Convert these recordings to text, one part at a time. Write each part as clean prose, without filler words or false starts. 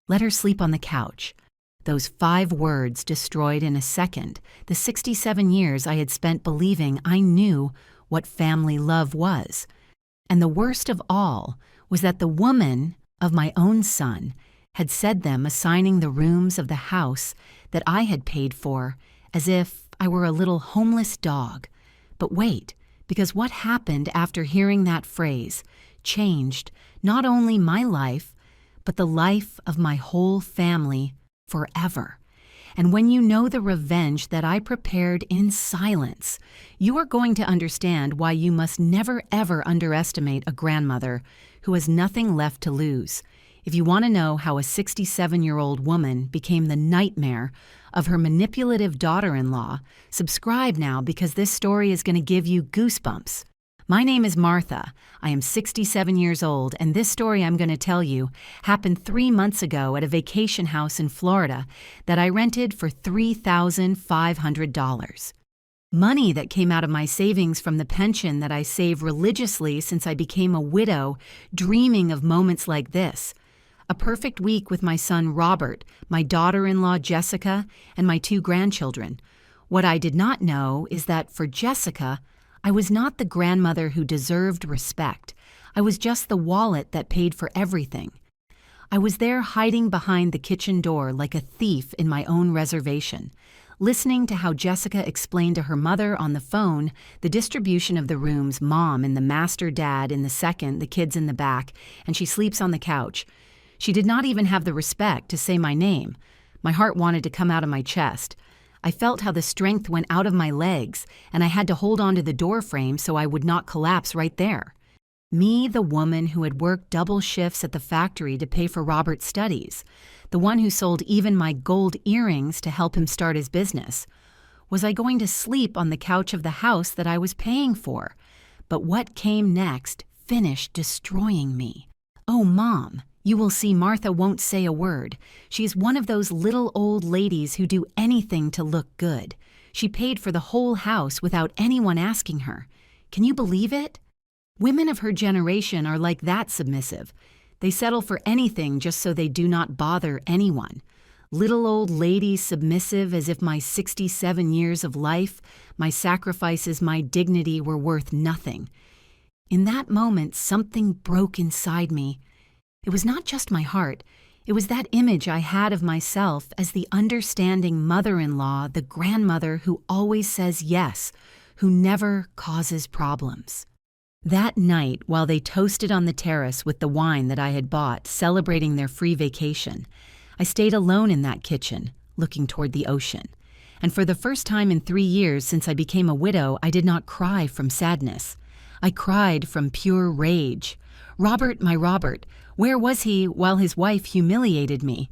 Let her sleep on the couch. Those 5 words destroyed in a second the 67 years I had spent believing I knew what family love was. And the worst of all was that the woman of my own son had said them, assigning the rooms of the house that I had paid for as if I were a little homeless dog. But wait, because what happened after hearing that phrase changed not only my life, but the life of my whole family forever. And when you know the revenge that I prepared in silence, you are going to understand why you must never ever underestimate a grandmother who has nothing left to lose. If you want to know how a 67-year-old woman became the nightmare of her manipulative daughter-in-law, subscribe now because this story is going to give you goosebumps. My name is Martha. I am 67 years old, and this story I'm going to tell you happened 3 months ago at a vacation house in Florida that I rented for $3,500. Money that came out of my savings from the pension that I save religiously since I became a widow, dreaming of moments like this. A perfect week with my son Robert, my daughter-in-law Jessica, and my 2 grandchildren. What I did not know is that for Jessica, I was not the grandmother who deserved respect. I was just the wallet that paid for everything. I was there hiding behind the kitchen door like a thief in my own reservation, listening to how Jessica explained to her mother on the phone the distribution of the rooms, mom and the master dad in the second, the kids in the back, and she sleeps on the couch. She did not even have the respect to say my name. My heart wanted to come out of my chest. I felt how the strength went out of my legs, and I had to hold onto the door frame so I would not collapse right there. Me, the woman who had worked double shifts at the factory to pay for Robert's studies, the one who sold even my gold earrings to help him start his business. Was I going to sleep on the couch of the house that I was paying for? But what came next finished destroying me. Oh, Mom, you will see Martha won't say a word. She is one of those little old ladies who do anything to look good. She paid for the whole house without anyone asking her. Can you believe it? Women of her generation are like that submissive. They settle for anything just so they do not bother anyone. Little old ladies submissive as if my 67 years of life, my sacrifices, my dignity were worth nothing. In that moment, something broke inside me. It was not just my heart. It was that image I had of myself as the understanding mother-in-law, the grandmother who always says yes, who never causes problems. That night, while they toasted on the terrace with the wine that I had bought, celebrating their free vacation, I stayed alone in that kitchen, looking toward the ocean. And for the first time in 3 years since I became a widow, I did not cry from sadness. I cried from pure rage. Robert, my Robert, where was he while his wife humiliated me?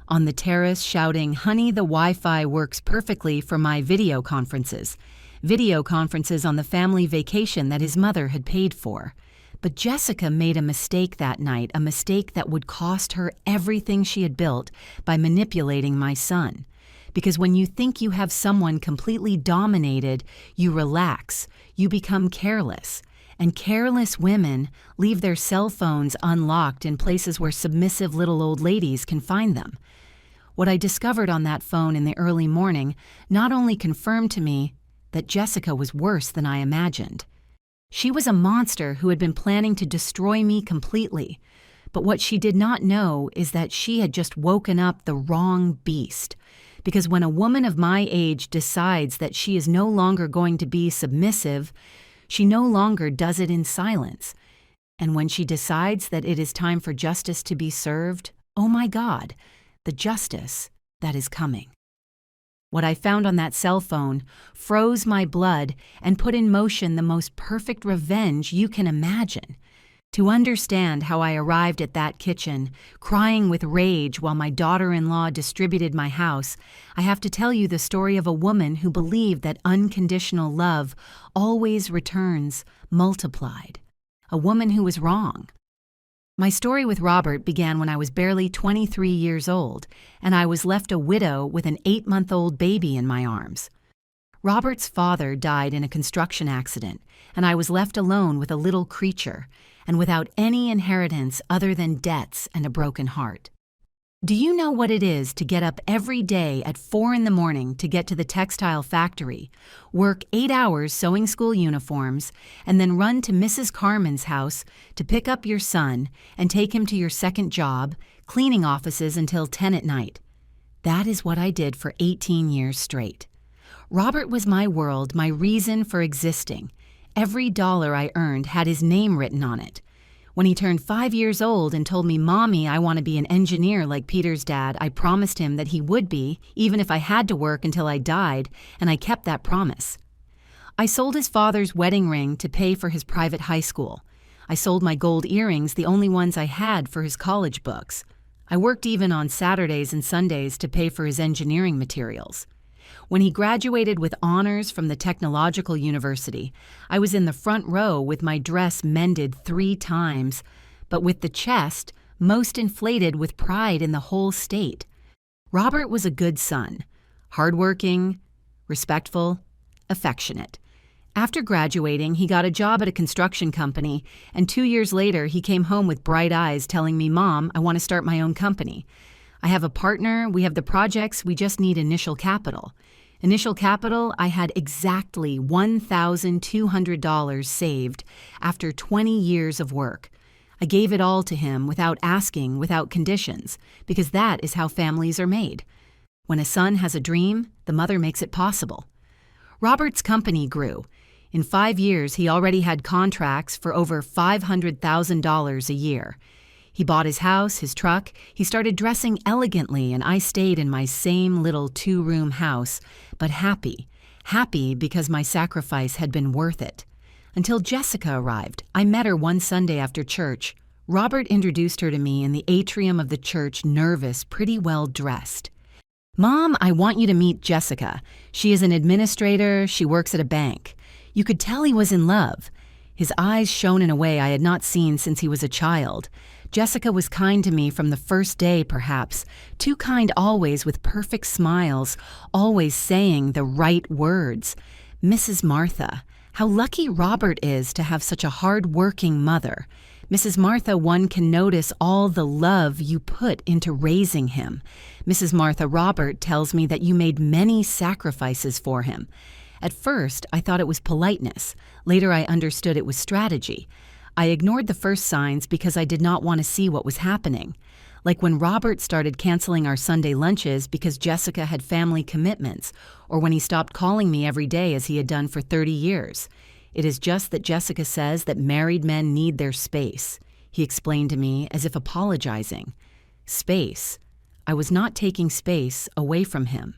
On the terrace shouting, "Honey, the Wi-Fi works perfectly for my video conferences." Video conferences on the family vacation that his mother had paid for. But Jessica made a mistake that night, a mistake that would cost her everything she had built by manipulating my son. Because when you think you have someone completely dominated, you relax, you become careless. And careless women leave their cell phones unlocked in places where submissive little old ladies can find them. What I discovered on that phone in the early morning not only confirmed to me that Jessica was worse than I imagined. She was a monster who had been planning to destroy me completely. But what she did not know is that she had just woken up the wrong beast. Because when a woman of my age decides that she is no longer going to be submissive, she no longer does it in silence. And when she decides that it is time for justice to be served, oh my God, the justice that is coming. What I found on that cell phone froze my blood and put in motion the most perfect revenge you can imagine. To understand how I arrived at that kitchen, crying with rage while my daughter-in-law distributed my house, I have to tell you the story of a woman who believed that unconditional love always returns multiplied. A woman who was wrong. My story with Robert began when I was barely 23 years old, and I was left a widow with an 8-month-old baby in my arms. Robert's father died in a construction accident, and I was left alone with a little creature, and without any inheritance other than debts and a broken heart. Do you know what it is to get up every day at 4 in the morning to get to the textile factory, work 8 hours sewing school uniforms, and then run to Mrs. Carmen's house to pick up your son and take him to your second job, cleaning offices until 10 at night? That is what I did for 18 years straight. Robert was my world, my reason for existing. Every dollar I earned had his name written on it. When he turned 5 years old and told me, "Mommy, I want to be an engineer like Peter's dad," I promised him that he would be, even if I had to work until I died, and I kept that promise. I sold his father's wedding ring to pay for his private high school. I sold my gold earrings, the only ones I had, for his college books. I worked even on Saturdays and Sundays to pay for his engineering materials. When he graduated with honors from the Technological University, I was in the front row with my dress mended 3 times, but with the chest most inflated with pride in the whole state. Robert was a good son, hardworking, respectful, affectionate. After graduating, he got a job at a construction company, and 2 years later he came home with bright eyes telling me, "Mom, I want to start my own company. I have a partner, we have the projects, we just need initial capital." Initial capital, I had exactly $1,200 saved after 20 years of work. I gave it all to him without asking, without conditions, because that is how families are made. When a son has a dream, the mother makes it possible. Robert's company grew. In 5 years, he already had contracts for over $500,000 a year. He bought his house, his truck, he started dressing elegantly, and I stayed in my same little 2-room house, but happy because my sacrifice had been worth it. Until Jessica arrived. I met her one Sunday after church. Robert introduced her to me in the atrium of the church, nervous, pretty well dressed. "Mom, I want you to meet Jessica. She is an administrator, she works at a bank." You could tell he was in love. His eyes shone in a way I had not seen since he was a child. Jessica was kind to me from the first day, perhaps, too kind always, with perfect smiles, always saying the right words. Mrs. Martha. How lucky Robert is to have such a hard-working mother. Mrs. Martha, one can notice all the love you put into raising him. Mrs. Martha, Robert tells me that you made many sacrifices for him. At first, I thought it was politeness. Later, I understood it was strategy. I ignored the first signs because I did not want to see what was happening. Like when Robert started canceling our Sunday lunches because Jessica had family commitments, or when he stopped calling me every day as he had done for 30 years. "It is just that Jessica says that married men need their space," he explained to me as if apologizing. Space. I was not taking space away from him.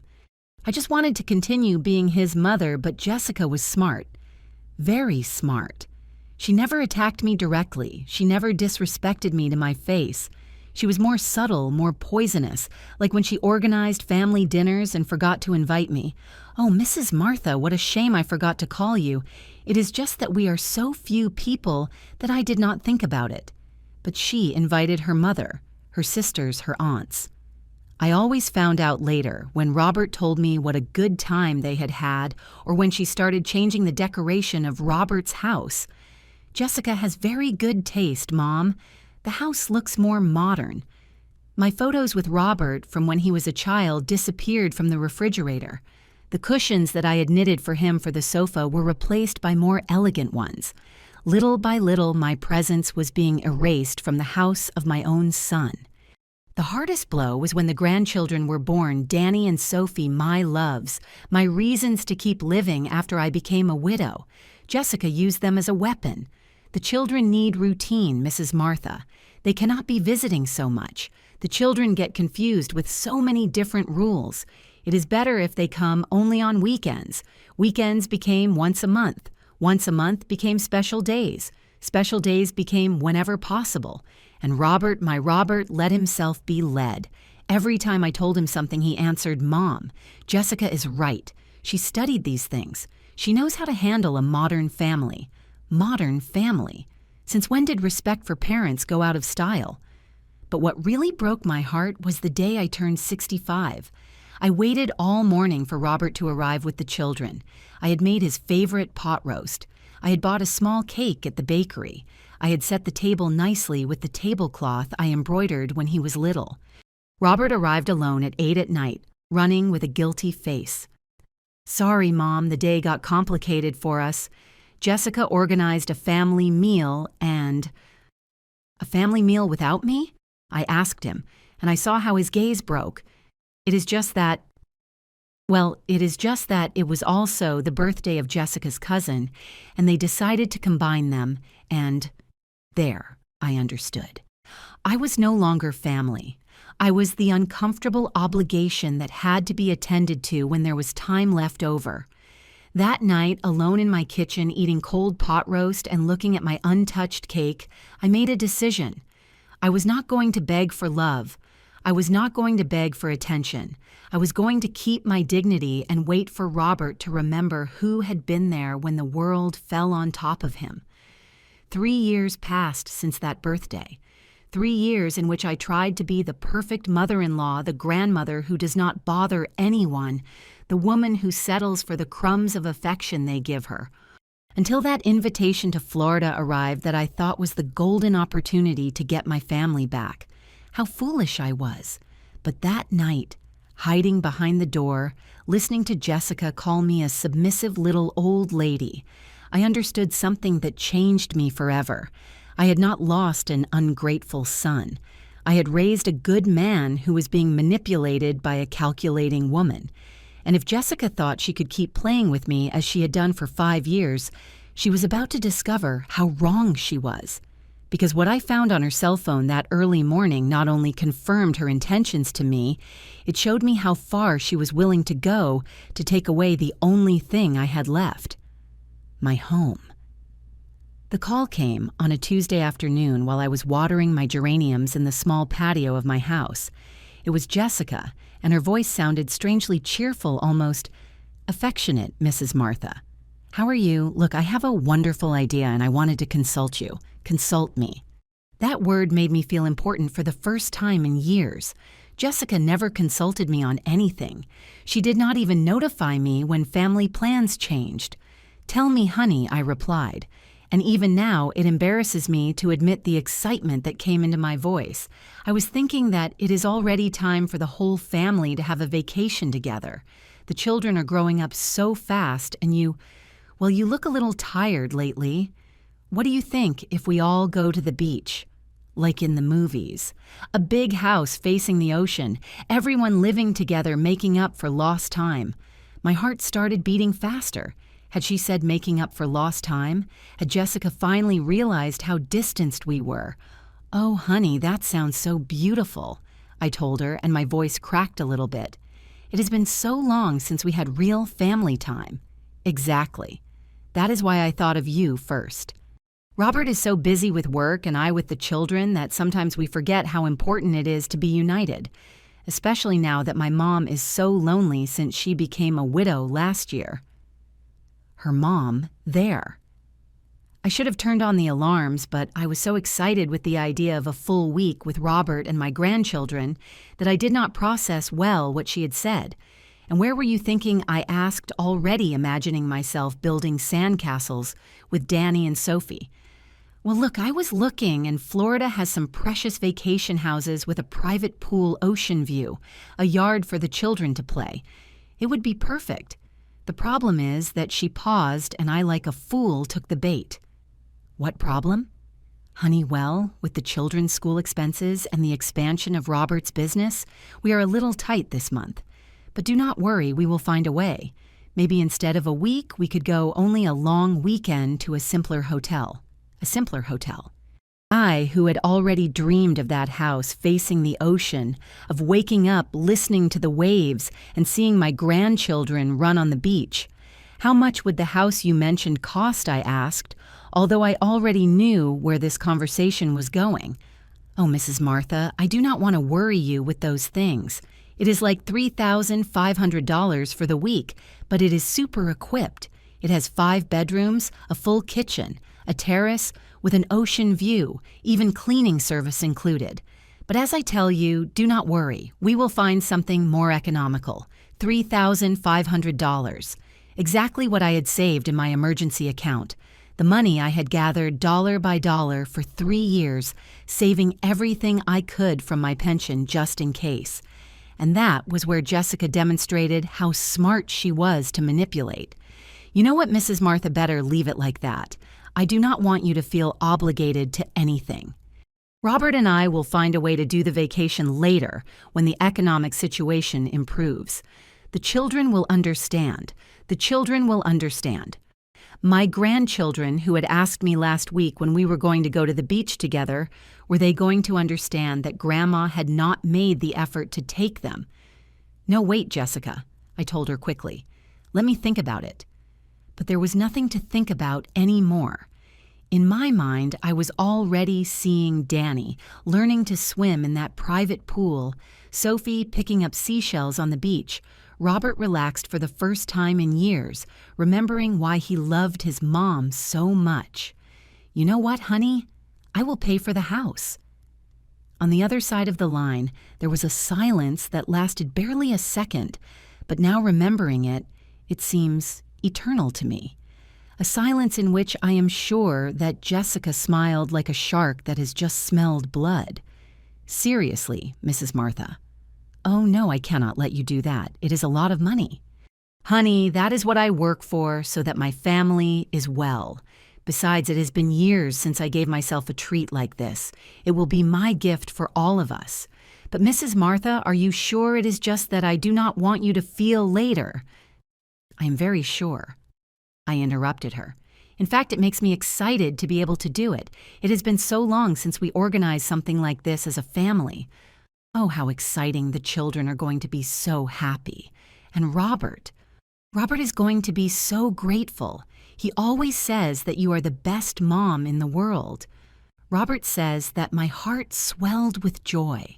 I just wanted to continue being his mother, but Jessica was smart. Very smart. She never attacked me directly. She never disrespected me to my face. She was more subtle, more poisonous, like when she organized family dinners and forgot to invite me. "Oh, Mrs. Martha, what a shame I forgot to call you. It is just that we are so few people that I did not think about it." But she invited her mother, her sisters, her aunts. I always found out later, when Robert told me what a good time they had had, or when she started changing the decoration of Robert's house. "Jessica has very good taste, Mom. The house looks more modern." My photos with Robert from when he was a child disappeared from the refrigerator. The cushions that I had knitted for him for the sofa were replaced by more elegant ones. Little by little, my presence was being erased from the house of my own son. The hardest blow was when the grandchildren were born, Danny and Sophie, my loves, my reasons to keep living after I became a widow. Jessica used them as a weapon. The children need routine, Mrs. Martha. They cannot be visiting so much. The children get confused with so many different rules. It is better if they come only on weekends. Weekends became once a month. Once a month became special days. Special days became whenever possible. And Robert, my Robert, let himself be led. Every time I told him something, he answered, "Mom, Jessica is right. She studied these things. She knows how to handle a modern family." Modern family. Since when did respect for parents go out of style? But what really broke my heart was the day I turned 65. I waited all morning for Robert to arrive with the children. I had made his favorite pot roast. I had bought a small cake at the bakery. I had set the table nicely with the tablecloth I embroidered when he was little. Robert arrived alone at 8 at night, running with a guilty face. "Sorry, Mom, the day got complicated for us. Jessica organized a family meal and—" "A family meal without me?" I asked him, and I saw how his gaze broke. It is just that it was also the birthday of Jessica's cousin, and they decided to combine them, and there, I understood. I was no longer family. I was the uncomfortable obligation that had to be attended to when there was time left over. That night, alone in my kitchen eating cold pot roast and looking at my untouched cake, I made a decision. I was not going to beg for love. I was not going to beg for attention. I was going to keep my dignity and wait for Robert to remember who had been there when the world fell on top of him. 3 years passed since that birthday. 3 years in which I tried to be the perfect mother-in-law, the grandmother who does not bother anyone, the woman who settles for the crumbs of affection they give her. Until that invitation to Florida arrived that I thought was the golden opportunity to get my family back. How foolish I was. But that night, hiding behind the door, listening to Jessica call me a submissive little old lady, I understood something that changed me forever. I had not lost an ungrateful son. I had raised a good man who was being manipulated by a calculating woman. And if Jessica thought she could keep playing with me as she had done for 5 years, she was about to discover how wrong she was. Because what I found on her cell phone that early morning not only confirmed her intentions to me, it showed me how far she was willing to go to take away the only thing I had left: my home. The call came on a Tuesday afternoon while I was watering my geraniums in the small patio of my house. It was Jessica, and her voice sounded strangely cheerful, almost affectionate. "Mrs. Martha. How are you? Look, I have a wonderful idea and I wanted to consult you. Consult me." That word made me feel important for the first time in years. Jessica never consulted me on anything. She did not even notify me when family plans changed. "Tell me, honey," I replied. And even now, it embarrasses me to admit the excitement that came into my voice. I was thinking that it is already time for the whole family to have a vacation together. The children are growing up so fast, and you look a little tired lately. What do you think if we all go to the beach? Like in the movies. A big house facing the ocean, everyone living together, making up for lost time. My heart started beating faster. Had she said making up for lost time? Had Jessica finally realized how distanced we were? "Oh, honey, that sounds so beautiful," I told her, and my voice cracked a little bit. "It has been so long since we had real family time." "Exactly. That is why I thought of you first. Robert is so busy with work and I with the children that sometimes we forget how important it is to be united, especially now that my mom is so lonely since she became a widow last year." Her mom there. I should have turned on the alarms, but I was so excited with the idea of a full week with Robert and my grandchildren that I did not process well what she had said. "And where were you thinking?" I asked, already imagining myself building sandcastles with Danny and Sophie. "Well, look, I was looking, and Florida has some precious vacation houses with a private pool ocean view, a yard for the children to play. It would be perfect." The problem is that she paused, and I, like a fool, took the bait. "What problem?" "Honey, well, with the children's school expenses and the expansion of Robert's business, we are a little tight this month. But do not worry, we will find a way. Maybe instead of a week, we could go only a long weekend to a simpler hotel." A simpler hotel. I, who had already dreamed of that house facing the ocean, of waking up, listening to the waves, and seeing my grandchildren run on the beach. "How much would the house you mentioned cost?" I asked, although I already knew where this conversation was going. "Oh, Mrs. Martha, I do not want to worry you with those things. It is like $3,500 for the week, but it is super equipped. It has 5 bedrooms, a full kitchen, a terrace with an ocean view, even cleaning service included. But as I tell you, do not worry. We will find something more economical. $3,500. Exactly what I had saved in my emergency account. The money I had gathered dollar by dollar for 3 years, saving everything I could from my pension just in case. And that was where Jessica demonstrated how smart she was to manipulate. You know what, Mrs. Martha, better leave it like that. I do not want you to feel obligated to anything. Robert and I will find a way to do the vacation later when the economic situation improves. The children will understand. The children will understand. My grandchildren, who had asked me last week when we were going to go to the beach together, were they going to understand that Grandma had not made the effort to take them? No, wait, Jessica, I told her quickly. Let me think about it. But there was nothing to think about anymore. In my mind, I was already seeing Danny learning to swim in that private pool, Sophie picking up seashells on the beach, Robert relaxed for the first time in years, remembering why he loved his mom so much. You know what, honey? I will pay for the house. On the other side of the line, there was a silence that lasted barely a second, but now remembering it, it seems eternal to me. A silence in which I am sure that Jessica smiled like a shark that has just smelled blood. Seriously, Mrs. Martha. Oh, no, I cannot let you do that. It is a lot of money. Honey, that is what I work for so that my family is well. Besides, it has been years since I gave myself a treat like this. It will be my gift for all of us. But Mrs. Martha, are you sure it is just that I do not want you to feel later? I am very sure. I interrupted her. In fact, it makes me excited to be able to do it. It has been so long since we organized something like this as a family. Oh, how exciting. The children are going to be so happy. And Robert is going to be so grateful. He always says that you are the best mom in the world. Robert says that my heart swelled with joy.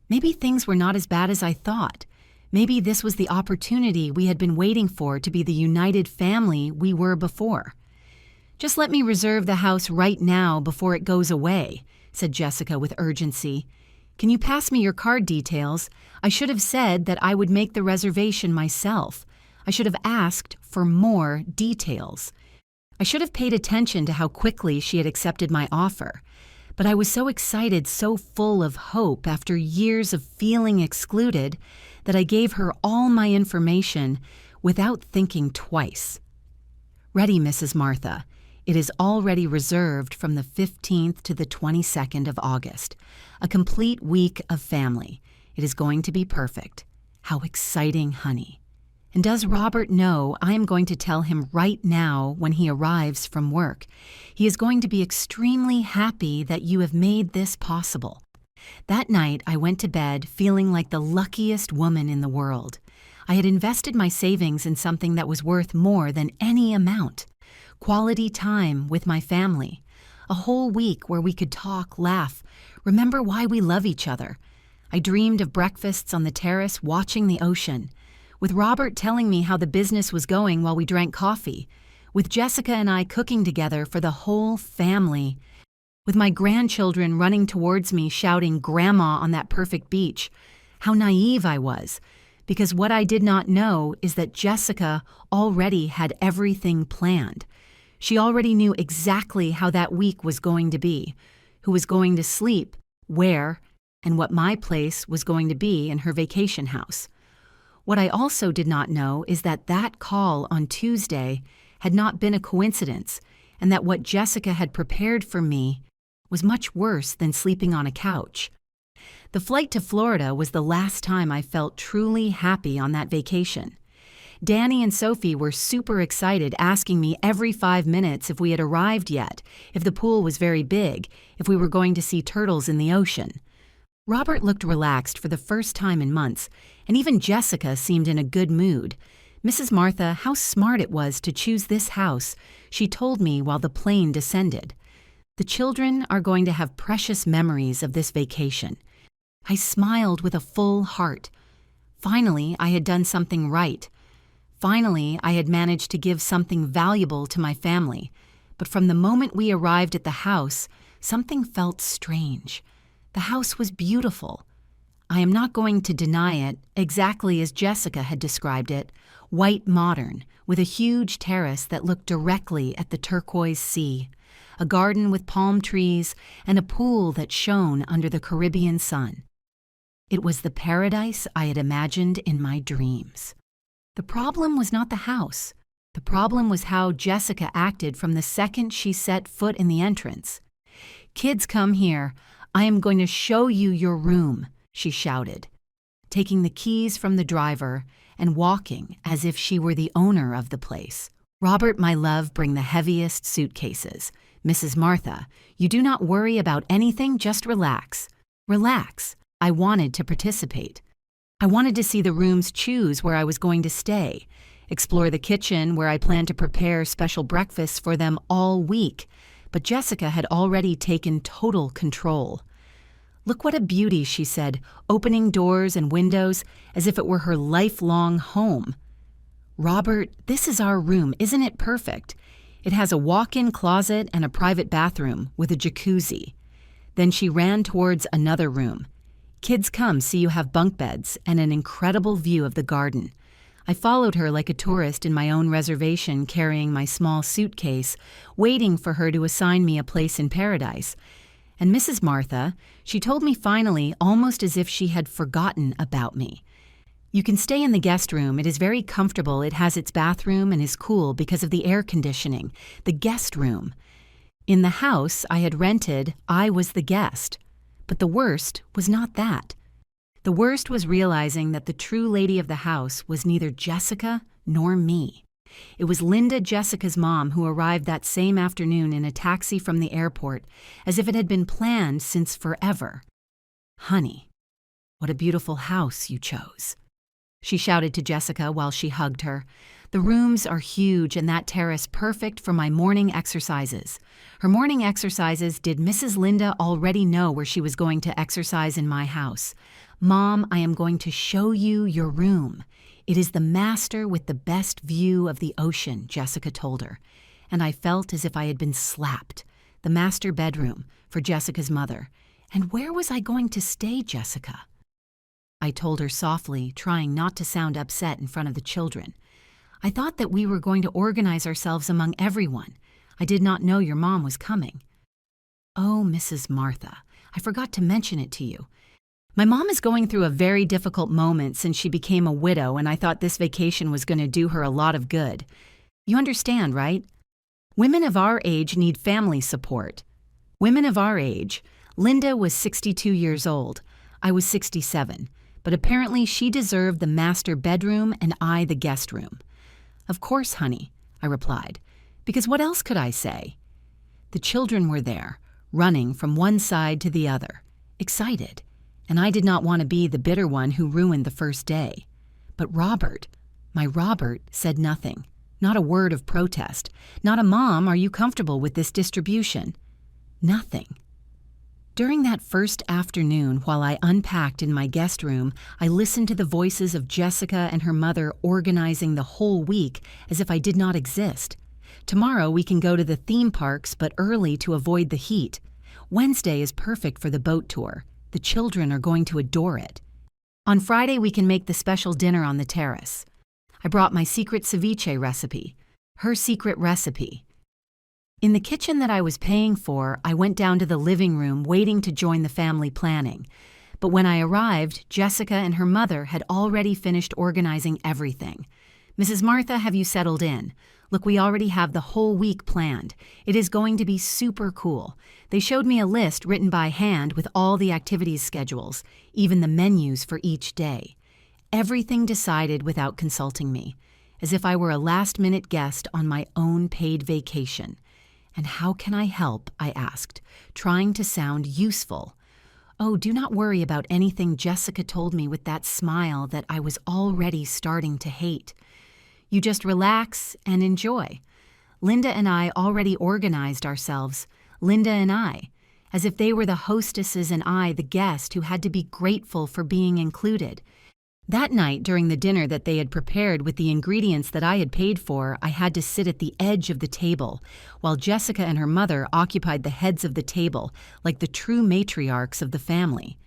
Maybe things were not as bad as I thought. Maybe this was the opportunity we had been waiting for to be the united family we were before. Just let me reserve the house right now before it goes away, said Jessica with urgency. Can you pass me your card details? I should have said that I would make the reservation myself. I should have asked for more details. I should have paid attention to how quickly she had accepted my offer. But I was so excited, so full of hope after years of feeling excluded, that I gave her all my information without thinking twice. Ready, Mrs. Martha. It is already reserved from the 15th to the 22nd of August. A complete week of family. It is going to be perfect. How exciting, honey. And does Robert know I am going to tell him right now when he arrives from work? He is going to be extremely happy that you have made this possible. That night, I went to bed feeling like the luckiest woman in the world. I had invested my savings in something that was worth more than any amount. Quality time with my family. A whole week where we could talk, laugh, remember why we love each other. I dreamed of breakfasts on the terrace watching the ocean, with Robert telling me how the business was going while we drank coffee, with Jessica and I cooking together for the whole family, with my grandchildren running towards me shouting "Grandma" on that perfect beach. How naive I was, because what I did not know is that Jessica already had everything planned. She already knew exactly how that week was going to be, who was going to sleep, where, and what my place was going to be in her vacation house. What I also did not know is that that call on Tuesday had not been a coincidence, and that what Jessica had prepared for me was much worse than sleeping on a couch. The flight to Florida was the last time I felt truly happy on that vacation. Danny and Sophie were super excited, asking me every 5 minutes if we had arrived yet, if the pool was very big, if we were going to see turtles in the ocean. Robert looked relaxed for the first time in months, and even Jessica seemed in a good mood. Mrs. Martha, how smart it was to choose this house, she told me while the plane descended. The children are going to have precious memories of this vacation. I smiled with a full heart. Finally, I had done something right. Finally, I had managed to give something valuable to my family. But from the moment we arrived at the house, something felt strange. The house was beautiful. I am not going to deny it, exactly as Jessica had described it, white modern, with a huge terrace that looked directly at the turquoise sea, a garden with palm trees, and a pool that shone under the Caribbean sun. It was the paradise I had imagined in my dreams. The problem was not the house. The problem was how Jessica acted from the second she set foot in the entrance. "Kids, come here. I am going to show you your room," she shouted, taking the keys from the driver and walking as if she were the owner of the place. "Robert, my love, bring the heaviest suitcases. Mrs. Martha, you do not worry about anything, just relax." Relax. I wanted to participate. I wanted to see the rooms, choose where I was going to stay, explore the kitchen where I planned to prepare special breakfasts for them all week, but Jessica had already taken total control. "Look what a beauty," she said, opening doors and windows as if it were her lifelong home. "Robert, this is our room, isn't it perfect? It has a walk-in closet and a private bathroom with a jacuzzi." Then she ran towards another room. "Kids, come, see, you have bunk beds and an incredible view of the garden." I followed her like a tourist in my own reservation, carrying my small suitcase, waiting for her to assign me a place in paradise. And Mrs. Martha, she told me finally, almost as if she had forgotten about me. "You can stay in the guest room. It is very comfortable. It has its bathroom and is cool because of the air conditioning. The guest room." In the house I had rented, I was the guest. But the worst was not that. The worst was realizing that the true lady of the house was neither Jessica nor me. It was Linda, Jessica's mom, who arrived that same afternoon in a taxi from the airport, as if it had been planned since forever. "Honey, what a beautiful house you chose," she shouted to Jessica while she hugged her. "The rooms are huge and that terrace perfect for my morning exercises." Her morning exercises, did Mrs. Linda already know where she was going to exercise in my house? "Mom, I am going to show you your room. It is the master with the best view of the ocean," Jessica told her. And I felt as if I had been slapped. The master bedroom for Jessica's mother. And where was I going to stay, Jessica? I told her softly, trying not to sound upset in front of the children. "I thought that we were going to organize ourselves among everyone. I did not know your mom was coming." "Oh, Mrs. Martha, I forgot to mention it to you. My mom is going through a very difficult moment since she became a widow, and I thought this vacation was going to do her a lot of good. You understand, right? Women of our age need family support. Women of our age. Linda was 62 years old. I was 67. But apparently she deserved the master bedroom and I the guest room." "Of course, honey," I replied, because what else could I say? The children were there, running from one side to the other, excited, and I did not want to be the bitter one who ruined the first day. But Robert, my Robert, said nothing, not a word of protest, not a "Mom, are you comfortable with this distribution?" Nothing. During that first afternoon, while I unpacked in my guest room, I listened to the voices of Jessica and her mother organizing the whole week as if I did not exist. "Tomorrow we can go to the theme parks, but early to avoid the heat. Wednesday is perfect for the boat tour. The children are going to adore it. On Friday we can make the special dinner on the terrace." I brought my secret ceviche recipe, her secret recipe. In the kitchen that I was paying for, I went down to the living room waiting to join the family planning. But when I arrived, Jessica and her mother had already finished organizing everything. "Mrs. Martha, have you settled in? Look, we already have the whole week planned. It is going to be super cool." They showed me a list written by hand with all the activities schedules, even the menus for each day. Everything decided without consulting me, as if I were a last-minute guest on my own paid vacation. "And how can I help?" I asked, trying to sound useful. "Oh, do not worry about anything," Jessica told me with that smile that I was already starting to hate. "You just relax and enjoy." Linda and I already organized ourselves, Linda and I, as if they were the hostesses and I the guest who had to be grateful for being included. That night, during the dinner that they had prepared with the ingredients that I had paid for, I had to sit at the edge of the table, while Jessica and her mother occupied the heads of the table like the true matriarchs of the family.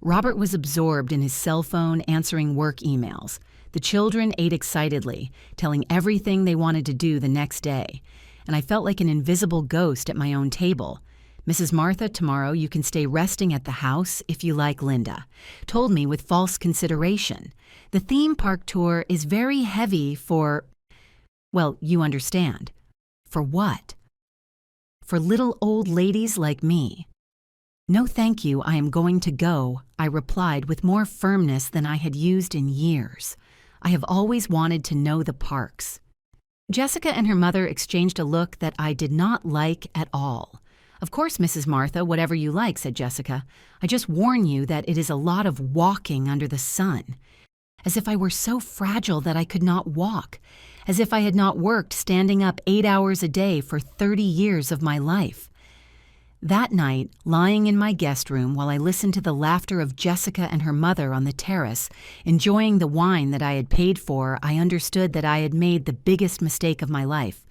Robert was absorbed in his cell phone answering work emails. The children ate excitedly, telling everything they wanted to do the next day, and I felt like an invisible ghost at my own table. Mrs. Martha, tomorrow you can stay resting at the house if you like, Linda told me with false consideration. The theme park tour is very heavy for, well, you understand. For what? For little old ladies like me. No thank you, I am going to go, I replied with more firmness than I had used in years. I have always wanted to know the parks. Jessica and her mother exchanged a look that I did not like at all. Of course, Mrs. Martha, whatever you like, said Jessica. I just warn you that it is a lot of walking under the sun. As if I were so fragile that I could not walk. As if I had not worked standing up 8 hours a day for 30 years of my life. That night, lying in my guest room while I listened to the laughter of Jessica and her mother on the terrace, enjoying the wine that I had paid for, I understood that I had made the biggest mistake of my life.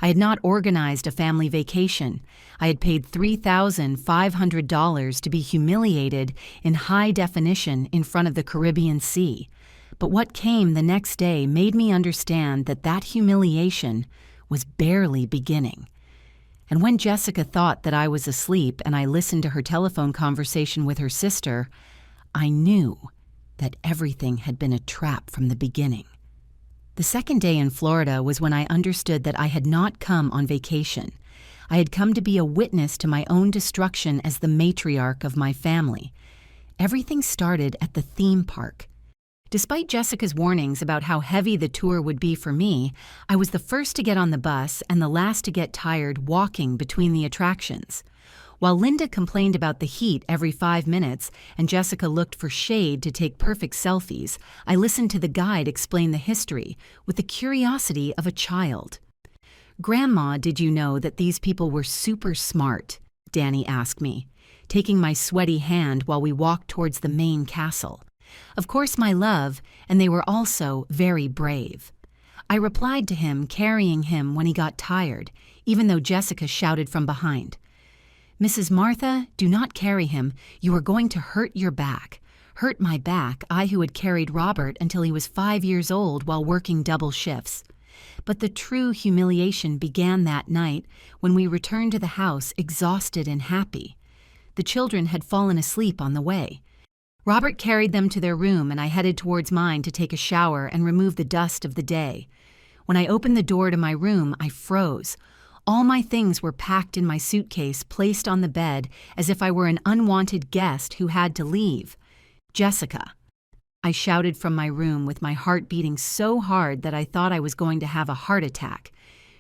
I had not organized a family vacation. I had paid $3,500 to be humiliated in high definition in front of the Caribbean Sea. But what came the next day made me understand that that humiliation was barely beginning. And when Jessica thought that I was asleep and I listened to her telephone conversation with her sister, I knew that everything had been a trap from the beginning. The second day in Florida was when I understood that I had not come on vacation. I had come to be a witness to my own destruction as the matriarch of my family. Everything started at the theme park. Despite Jessica's warnings about how heavy the tour would be for me, I was the first to get on the bus and the last to get tired walking between the attractions. While Linda complained about the heat every 5 minutes and Jessica looked for shade to take perfect selfies, I listened to the guide explain the history with the curiosity of a child. "Grandma, did you know that these people were super smart?" Danny asked me, taking my sweaty hand while we walked towards the main castle. "Of course, my love, and they were also very brave." I replied to him, carrying him when he got tired, even though Jessica shouted from behind. "Mrs. Martha, do not carry him. You are going to hurt your back." Hurt my back, I who had carried Robert until he was 5 years old while working double shifts. But the true humiliation began that night when we returned to the house exhausted and happy. The children had fallen asleep on the way. Robert carried them to their room and I headed towards mine to take a shower and remove the dust of the day. When I opened the door to my room, I froze. All my things were packed in my suitcase, placed on the bed as if I were an unwanted guest who had to leave. "Jessica!" I shouted from my room with my heart beating so hard that I thought I was going to have a heart attack.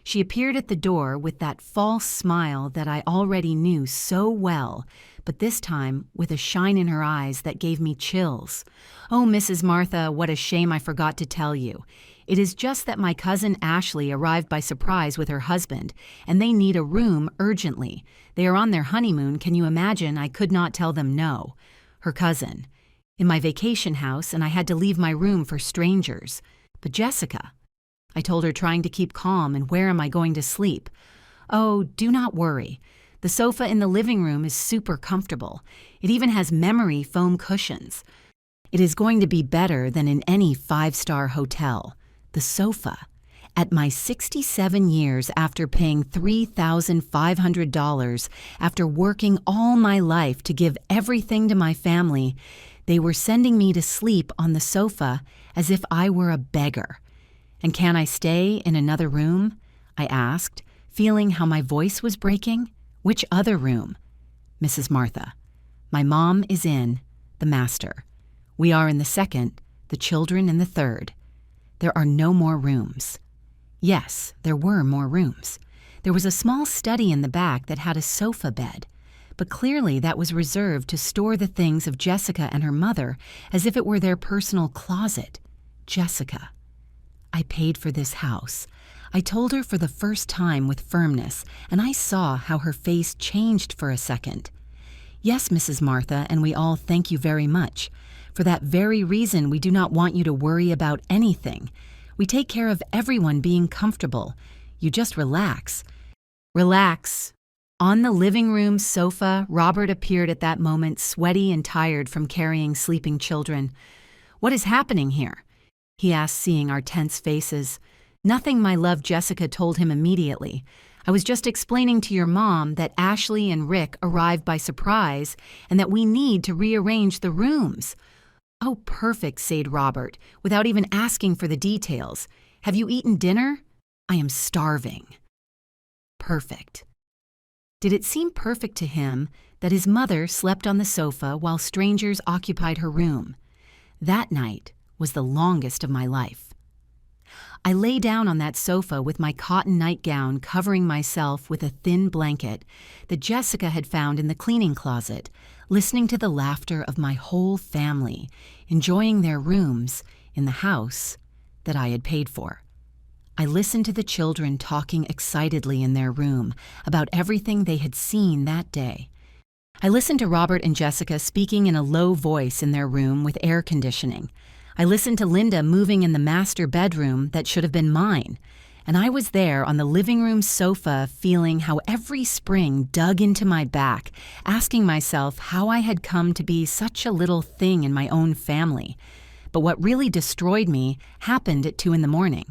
She appeared at the door with that false smile that I already knew so well, but this time with a shine in her eyes that gave me chills. "Oh, Mrs. Martha, what a shame I forgot to tell you. It is just that my cousin Ashley arrived by surprise with her husband, and they need a room urgently. They are on their honeymoon. Can you imagine? I could not tell them no." Her cousin. In my vacation house, and I had to leave my room for strangers. But Jessica. I told her, trying to keep calm, and where am I going to sleep? "Oh, do not worry. The sofa in the living room is super comfortable. It even has memory foam cushions. It is going to be better than in any 5-star hotel. The sofa. At my 67 years after paying $3,500, after working all my life to give everything to my family, they were sending me to sleep on the sofa as if I were a beggar. And can I stay in another room?" I asked, feeling how my voice was breaking. "Which other room?" "Mrs. Martha. My mom is in the master. We are in the second, the children in the third. There are no more rooms." Yes, there were more rooms. There was a small study in the back that had a sofa bed, but clearly that was reserved to store the things of Jessica and her mother as if it were their personal closet. Jessica. "I paid for this house." I told her for the first time with firmness, and I saw how her face changed for a second. "Yes, Mrs. Martha, and we all thank you very much. For that very reason, we do not want you to worry about anything. We take care of everyone being comfortable. You just relax." Relax On the living room sofa, Robert appeared at that moment, sweaty and tired from carrying sleeping children. "What is happening here?" he asked, seeing our tense faces. "Nothing, my love," Jessica told him immediately. "I was just explaining to your mom that Ashley and Rick arrived by surprise and that we need to rearrange the rooms." "Oh, perfect," said Robert, without even asking for the details. "Have you eaten dinner?" "I am starving." Perfect. Did it seem perfect to him that his mother slept on the sofa while strangers occupied her room? That night was the longest of my life. I lay down on that sofa with my cotton nightgown covering myself with a thin blanket that Jessica had found in the cleaning closet, listening to the laughter of my whole family, enjoying their rooms in the house that I had paid for. I listened to the children talking excitedly in their room about everything they had seen that day. I listened to Robert and Jessica speaking in a low voice in their room with air conditioning. I listened to Linda moving in the master bedroom that should have been mine. And I was there on the living room sofa feeling how every spring dug into my back, asking myself how I had come to be such a little thing in my own family. But what really destroyed me happened at 2 a.m.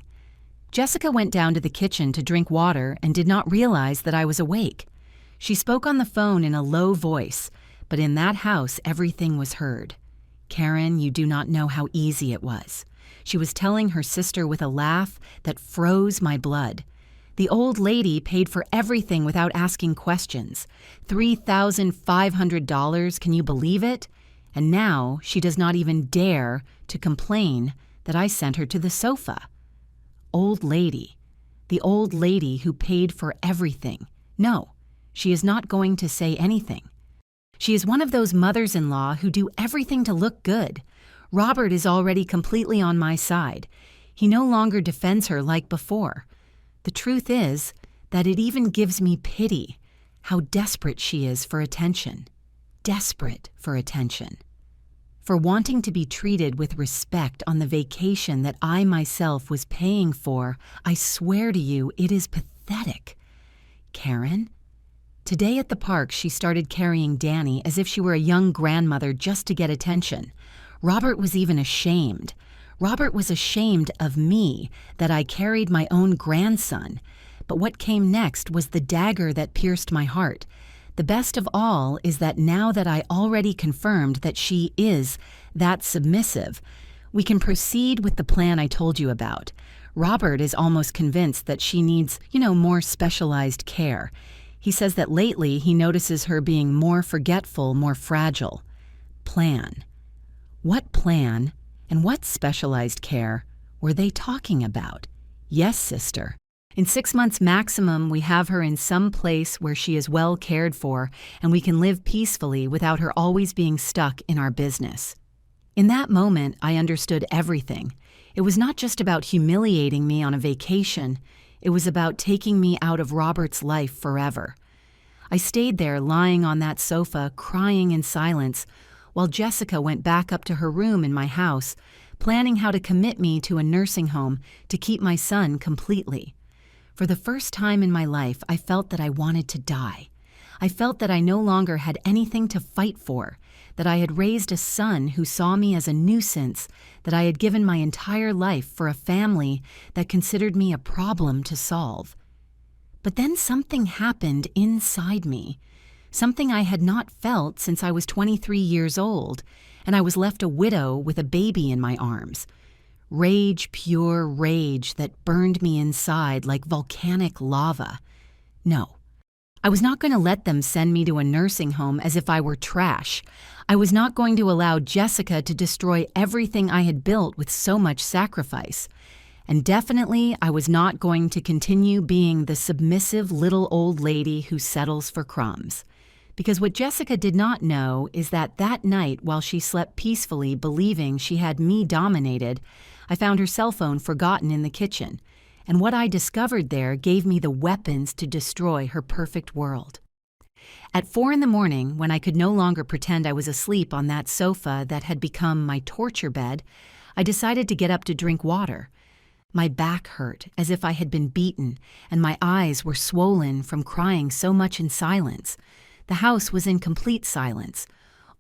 Jessica went down to the kitchen to drink water and did not realize that I was awake. She spoke on the phone in a low voice, but in that house everything was heard. "Karen, you do not know how easy it was," she was telling her sister with a laugh that froze my blood. "The old lady paid for everything without asking questions. $3,500, can you believe it? And now she does not even dare to complain that I sent her to the sofa." Old lady. The old lady who paid for everything. No, she is not going to say anything. She is one of those mothers-in-law who do everything to look good. Robert is already completely on my side. He no longer defends her like before. The truth is that it even gives me pity how desperate she is for attention. Desperate for attention. For wanting to be treated with respect on the vacation that I myself was paying for. I swear to you, it is pathetic. Karen? Today at the park, she started carrying Danny as if she were a young grandmother just to get attention. Robert was even ashamed. Robert was ashamed of me that I carried my own grandson. But what came next was the dagger that pierced my heart. The best of all is that now that I already confirmed that she is that submissive, we can proceed with the plan I told you about. Robert is almost convinced that she needs, more specialized care. He says that lately he notices her being more forgetful, more fragile. Plan. What plan and what specialized care were they talking about? Yes, sister. In 6 months maximum, we have her in some place where she is well cared for and we can live peacefully without her always being stuck in our business. In that moment, I understood everything. It was not just about humiliating me on a vacation. It was about taking me out of Robert's life forever. I stayed there lying on that sofa, crying in silence, while Jessica went back up to her room in my house, planning how to commit me to a nursing home to keep my son completely. For the first time in my life, I felt that I wanted to die. I felt that I no longer had anything to fight for, that I had raised a son who saw me as a nuisance, that I had given my entire life for a family that considered me a problem to solve. But then something happened inside me, something I had not felt since I was 23 years old, and I was left a widow with a baby in my arms. Rage, pure rage that burned me inside like volcanic lava. No, I was not going to let them send me to a nursing home as if I were trash. I was not going to allow Jessica to destroy everything I had built with so much sacrifice. And definitely, I was not going to continue being the submissive little old lady who settles for crumbs. Because what Jessica did not know is that night while she slept peacefully believing she had me dominated, I found her cell phone forgotten in the kitchen, and what I discovered there gave me the weapons to destroy her perfect world. At 4 a.m, when I could no longer pretend I was asleep on that sofa that had become my torture bed, I decided to get up to drink water. My back hurt as if I had been beaten, and my eyes were swollen from crying so much in silence. The house was in complete silence.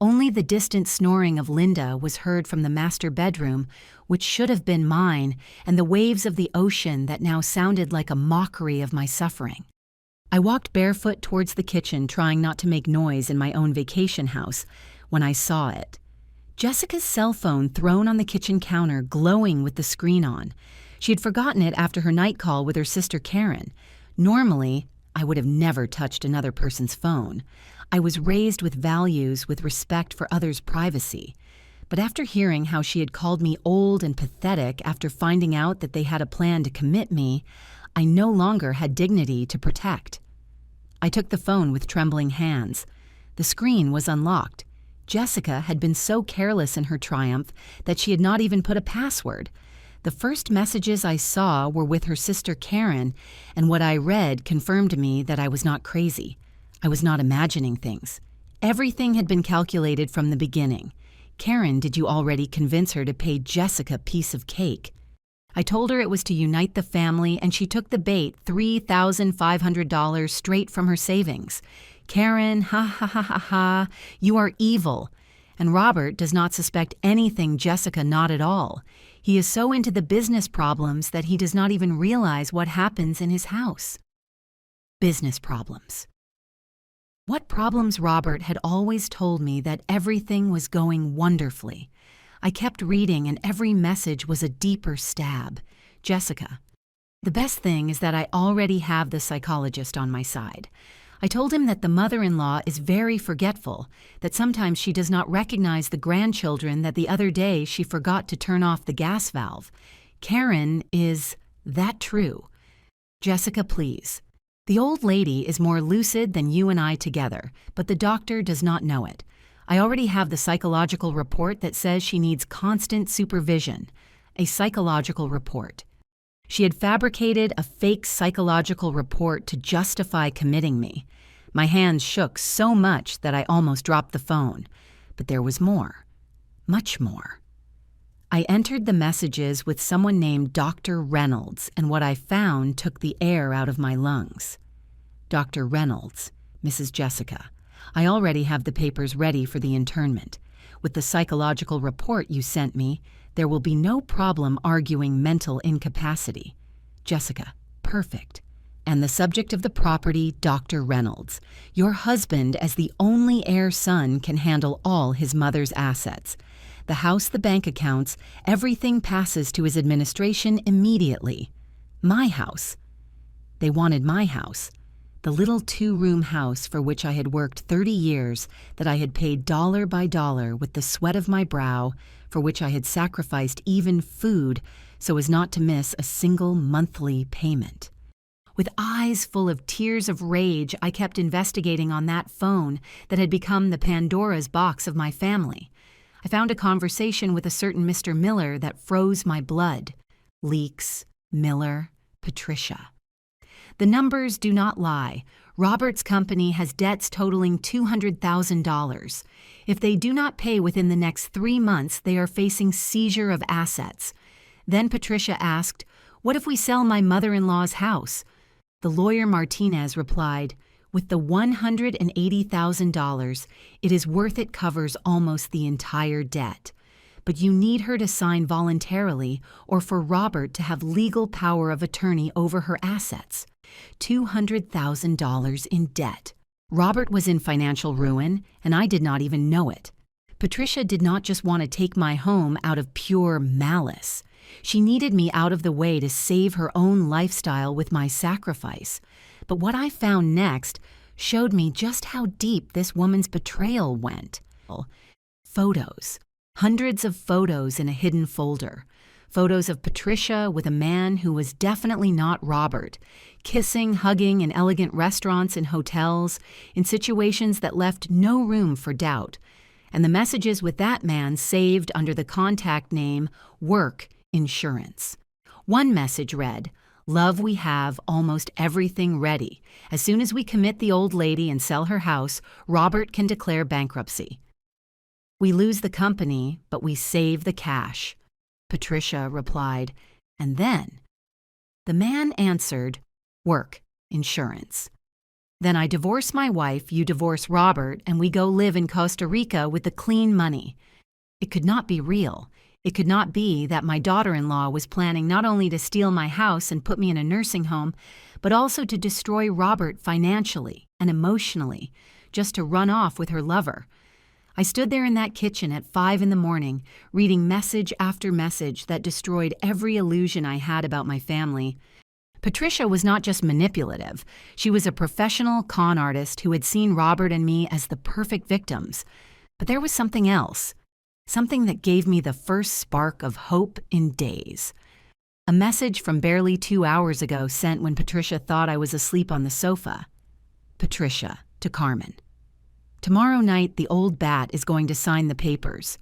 Only the distant snoring of Linda was heard from the master bedroom, which should have been mine, and the waves of the ocean that now sounded like a mockery of my suffering. I walked barefoot towards the kitchen, trying not to make noise in my own vacation house, when I saw it. Jessica's cell phone thrown on the kitchen counter, glowing with the screen on. She had forgotten it after her night call with her sister Karen. Normally, I would have never touched another person's phone. I was raised with values with respect for others' privacy. But after hearing how she had called me old and pathetic after finding out that they had a plan to commit me, I no longer had dignity to protect. I took the phone with trembling hands. The screen was unlocked. Jessica had been so careless in her triumph that she had not even put a password. The first messages I saw were with her sister Karen, and what I read confirmed to me that I was not crazy. I was not imagining things. Everything had been calculated from the beginning. Karen, did you already convince her to pay Jessica a piece of cake? I told her it was to unite the family, and she took the bait, $3,500 straight from her savings. Karen, ha ha ha ha ha, you are evil. And Robert does not suspect anything, Jessica, not at all. He is so into the business problems that he does not even realize what happens in his house. Business problems. What problems? Robert had always told me that everything was going wonderfully. I kept reading, and every message was a deeper stab. Jessica. The best thing is that I already have the psychologist on my side. I told him that the mother-in-law is very forgetful, that sometimes she does not recognize the grandchildren, that the other day she forgot to turn off the gas valve. Karen, is that true? Jessica, please. The old lady is more lucid than you and I together, but the doctor does not know it. I already have the psychological report that says she needs constant supervision. A psychological report. She had fabricated a fake psychological report to justify committing me. My hands shook so much that I almost dropped the phone. But there was more. Much more. I entered the messages with someone named Dr. Reynolds, and what I found took the air out of my lungs. Dr. Reynolds, Mrs. Jessica, I already have the papers ready for the internment. With the psychological report you sent me, there will be no problem arguing mental incapacity. Jessica, perfect. And the subject of the property, Dr. Reynolds. Your husband, as the only heir son, can handle all his mother's assets. The house, the bank accounts, everything passes to his administration immediately. My house. They wanted my house. The little 2-room house for which I had worked 30 years, that I had paid dollar by dollar with the sweat of my brow, for which I had sacrificed even food so as not to miss a single monthly payment. With eyes full of tears of rage, I kept investigating on that phone that had become the Pandora's box of my family. I found a conversation with a certain Mr. Miller that froze my blood. Leaks, Miller, Patricia. The numbers do not lie. Robert's company has debts totaling $200,000. If they do not pay within the next 3 months, they are facing seizure of assets. Then Patricia asked, "What if we sell my mother-in-law's house?" The lawyer Martinez replied, "With the $180,000, it is worth it, covers almost the entire debt. But you need her to sign voluntarily or for Robert to have legal power of attorney over her assets. $200,000 in debt. Robert was in financial ruin, and I did not even know it. Patricia did not just want to take my home out of pure malice. She needed me out of the way to save her own lifestyle with my sacrifice. But what I found next showed me just how deep this woman's betrayal went. Photos. Hundreds of photos in a hidden folder. Photos of Patricia with a man who was definitely not Robert, kissing, hugging in elegant restaurants and hotels, in situations that left no room for doubt. And the messages with that man saved under the contact name Work Insurance. One message read, "Love, we have almost everything ready. As soon as we commit the old lady and sell her house, Robert can declare bankruptcy. We lose the company, but we save the cash." Patricia replied, "And then The man answered, "Work, insurance." "Then I divorce my wife, you divorce Robert, and we go live in Costa Rica with the clean money." It could not be real. It could not be that my daughter-in-law was planning not only to steal my house and put me in a nursing home, but also to destroy Robert financially and emotionally, just to run off with her lover. I stood there in that kitchen at 5 in the morning, reading message after message that destroyed every illusion I had about my family. Patricia was not just manipulative. She was a professional con artist who had seen Robert and me as the perfect victims. But there was something else. Something that gave me the first spark of hope in days. A message from barely 2 hours ago sent when Patricia thought I was asleep on the sofa. Patricia, to Carmen. Tomorrow night, the old bat is going to sign the papers.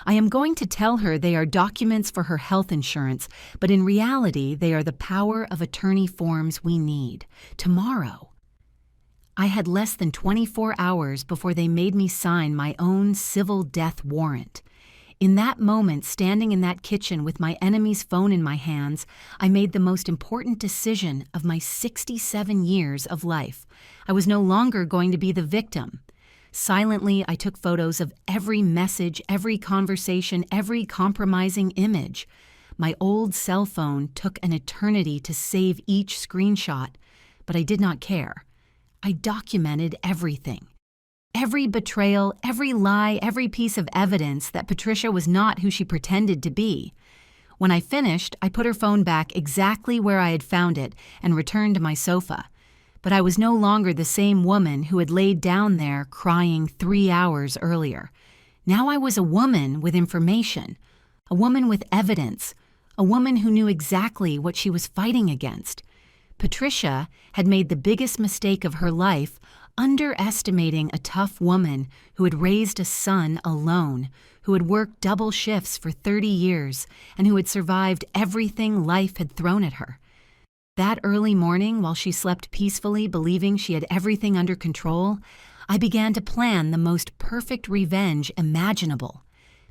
I am going to tell her they are documents for her health insurance, but in reality, they are the power of attorney forms we need. Tomorrow. I had less than 24 hours before they made me sign my own civil death warrant. In that moment, standing in that kitchen with my enemy's phone in my hands, I made the most important decision of my 67 years of life. I was no longer going to be the victim. Silently, I took photos of every message, every conversation, every compromising image. My old cell phone took an eternity to save each screenshot, but I did not care. I documented everything. Every betrayal, every lie, every piece of evidence that Patricia was not who she pretended to be. When I finished, I put her phone back exactly where I had found it and returned to my sofa. But I was no longer the same woman who had laid down there crying 3 hours earlier. Now I was a woman with information, a woman with evidence, a woman who knew exactly what she was fighting against. Patricia had made the biggest mistake of her life, underestimating a tough woman who had raised a son alone, who had worked double shifts for 30 years, and who had survived everything life had thrown at her. That early morning, while she slept peacefully, believing she had everything under control, I began to plan the most perfect revenge imaginable.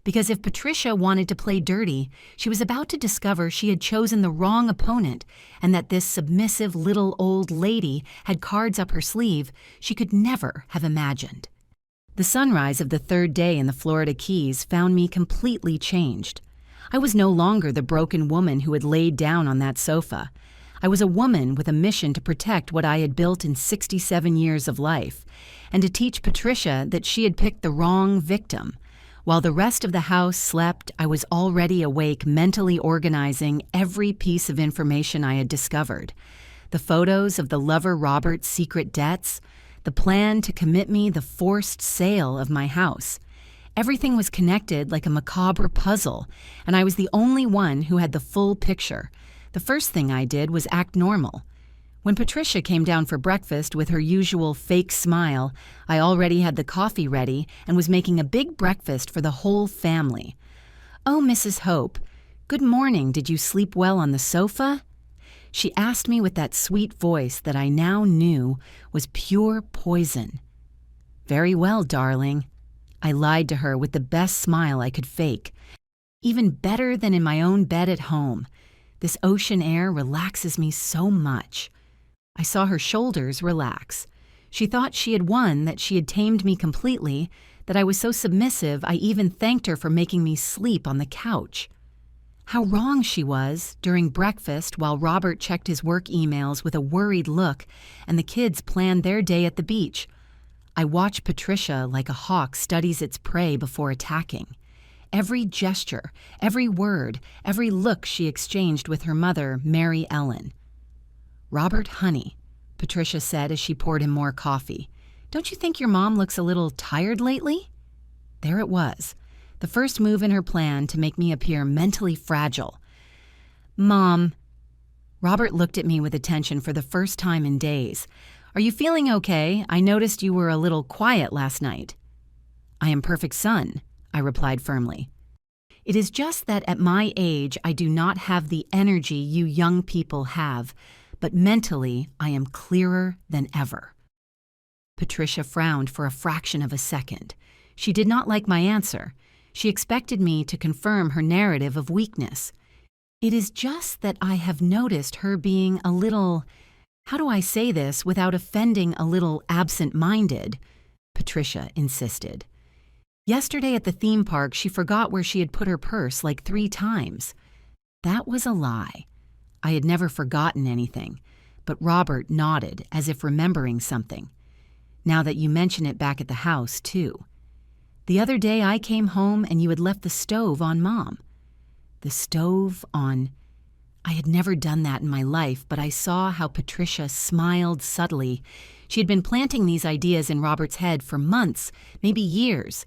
Because if Patricia wanted to play dirty, she was about to discover she had chosen the wrong opponent, and that this submissive little old lady had cards up her sleeve she could never have imagined. The sunrise of the third day in the Florida Keys found me completely changed. I was no longer the broken woman who had laid down on that sofa. I was a woman with a mission to protect what I had built in 67 years of life, and to teach Patricia that she had picked the wrong victim. While the rest of the house slept, I was already awake, mentally organizing every piece of information I had discovered. The photos of the lover Robert's secret debts, the plan to commit me the forced sale of my house. Everything was connected like a macabre puzzle, and I was the only one who had the full picture. The first thing I did was act normal. When Patricia came down for breakfast with her usual fake smile, I already had the coffee ready and was making a big breakfast for the whole family. "Oh, Mrs. Hope, good morning. Did you sleep well on the sofa?" She asked me with that sweet voice that I now knew was pure poison. "Very well, darling." I lied to her with the best smile I could fake. "Even better than in my own bed at home. This ocean air relaxes me so much." I saw her shoulders relax. She thought she had won, that she had tamed me completely, that I was so submissive I even thanked her for making me sleep on the couch. How wrong she was, during breakfast while Robert checked his work emails with a worried look and the kids planned their day at the beach. I watched Patricia like a hawk studies its prey before attacking. Every gesture, every word, every look she exchanged with her mother, Mary Ellen. "Robert, honey," Patricia said as she poured him more coffee, "don't you think your mom looks a little tired lately?" There it was, the first move in her plan to make me appear mentally fragile. "Mom," Robert looked at me with attention for the first time in days. "Are you feeling okay? I noticed you were a little quiet last night." "I am perfect, son," I replied firmly. "It is just that at my age I do not have the energy you young people have, but mentally I am clearer than ever." Patricia frowned for a fraction of a second. She did not like my answer. She expected me to confirm her narrative of weakness. It is just that I have noticed her being a little, how do I say this without offending a little absent-minded? Patricia insisted. Yesterday at the theme park, she forgot where she had put her purse like 3 times. That was a lie. I had never forgotten anything, but Robert nodded as if remembering something. Now that you mention it, back at the house, too. The other day I came home and you had left the stove on Mom. The stove on... I had never done that in my life, but I saw how Patricia smiled subtly. She had been planting these ideas in Robert's head for months, maybe years.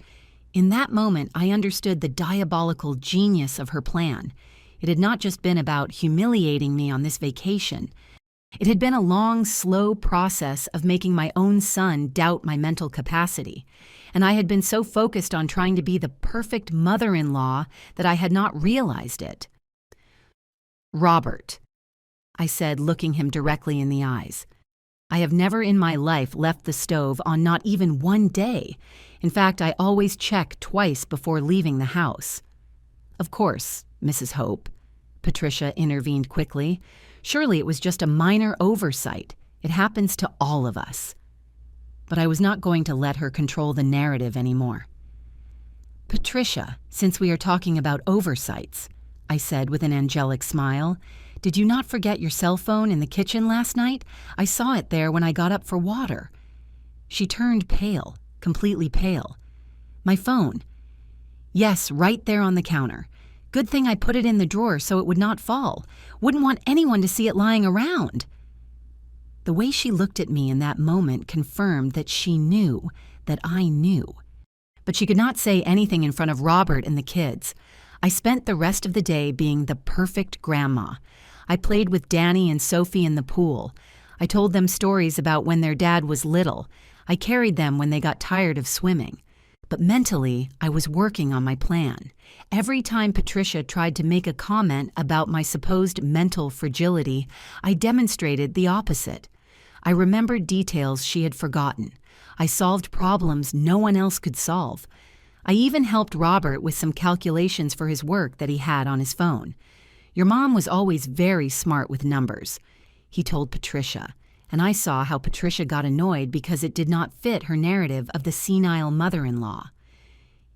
In that moment, I understood the diabolical genius of her plan. It had not just been about humiliating me on this vacation. It had been a long, slow process of making my own son doubt my mental capacity. And I had been so focused on trying to be the perfect mother-in-law that I had not realized it. Robert, I said, looking him directly in the eyes. I have never in my life left the stove on not even one day. In fact, I always check twice before leaving the house. Of course, Mrs. Hope, Patricia intervened quickly. Surely it was just a minor oversight. It happens to all of us. But I was not going to let her control the narrative anymore. Patricia, since we are talking about oversights, I said with an angelic smile, did you not forget your cell phone in the kitchen last night? I saw it there when I got up for water. She turned pale, completely pale. My phone. Yes, right there on the counter. Good thing I put it in the drawer so it would not fall. Wouldn't want anyone to see it lying around. The way she looked at me in that moment confirmed that she knew that I knew. But she could not say anything in front of Robert and the kids. I spent the rest of the day being the perfect grandma. I played with Danny and Sophie in the pool. I told them stories about when their dad was little. I carried them when they got tired of swimming. But mentally, I was working on my plan. Every time Patricia tried to make a comment about my supposed mental fragility, I demonstrated the opposite. I remembered details she had forgotten. I solved problems no one else could solve. I even helped Robert with some calculations for his work that he had on his phone. Your mom was always very smart with numbers, he told Patricia, and I saw how Patricia got annoyed because it did not fit her narrative of the senile mother-in-law.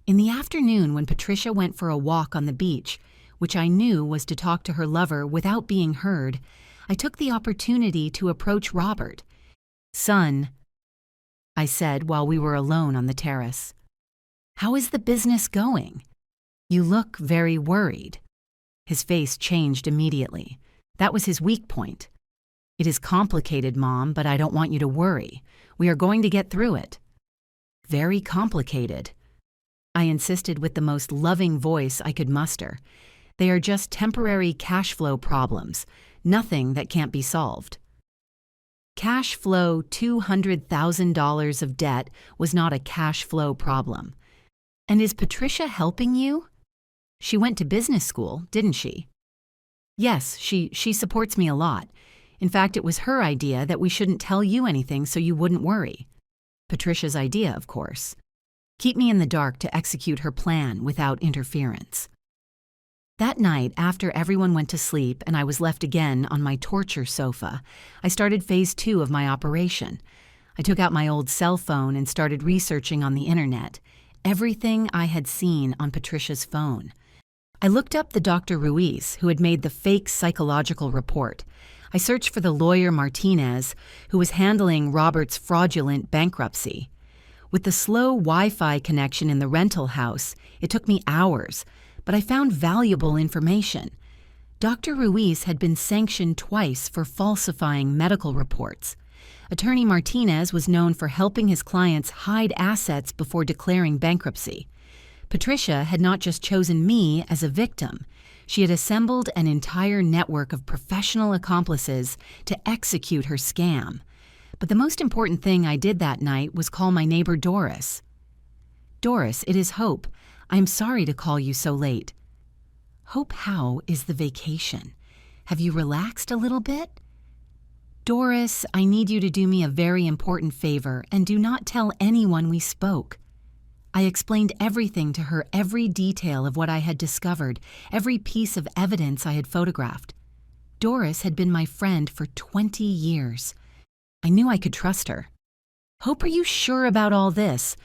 In the afternoon, when Patricia went for a walk on the beach, which I knew was to talk to her lover without being heard, I took the opportunity to approach Robert. Son, I said while we were alone on the terrace. How is the business going? You look very worried. His face changed immediately. That was his weak point. It is complicated, Mom, but I don't want you to worry. We are going to get through it. Very complicated. I insisted with the most loving voice I could muster. They are just temporary cash flow problems, nothing that can't be solved. Cash flow $200,000 of debt was not a cash flow problem. And is Patricia helping you? She went to business school, didn't she? Yes, she supports me a lot. In fact, it was her idea that we shouldn't tell you anything so you wouldn't worry. Patricia's idea, of course. Keep me in the dark to execute her plan without interference. That night, after everyone went to sleep and I was left again on my torture sofa, I started phase 2 of my operation. I took out my old cell phone and started researching on the internet. Everything I had seen on Patricia's phone. I looked up the Dr. Ruiz, who had made the fake psychological report. I searched for the lawyer Martinez, who was handling Robert's fraudulent bankruptcy. With the slow Wi-Fi connection in the rental house, it took me hours, but I found valuable information. Dr. Ruiz had been sanctioned twice for falsifying medical reports. Attorney Martinez was known for helping his clients hide assets before declaring bankruptcy. Patricia had not just chosen me as a victim. She had assembled an entire network of professional accomplices to execute her scam. But the most important thing I did that night was call my neighbor Doris. Doris, it is Hope. I am sorry to call you so late. Hope, how is the vacation? Have you relaxed a little bit? Doris, I need you to do me a very important favor and do not tell anyone we spoke. I explained everything to her, every detail of what I had discovered, every piece of evidence I had photographed. Doris had been my friend for 20 years. I knew I could trust her. "Hope, are you sure about all this?"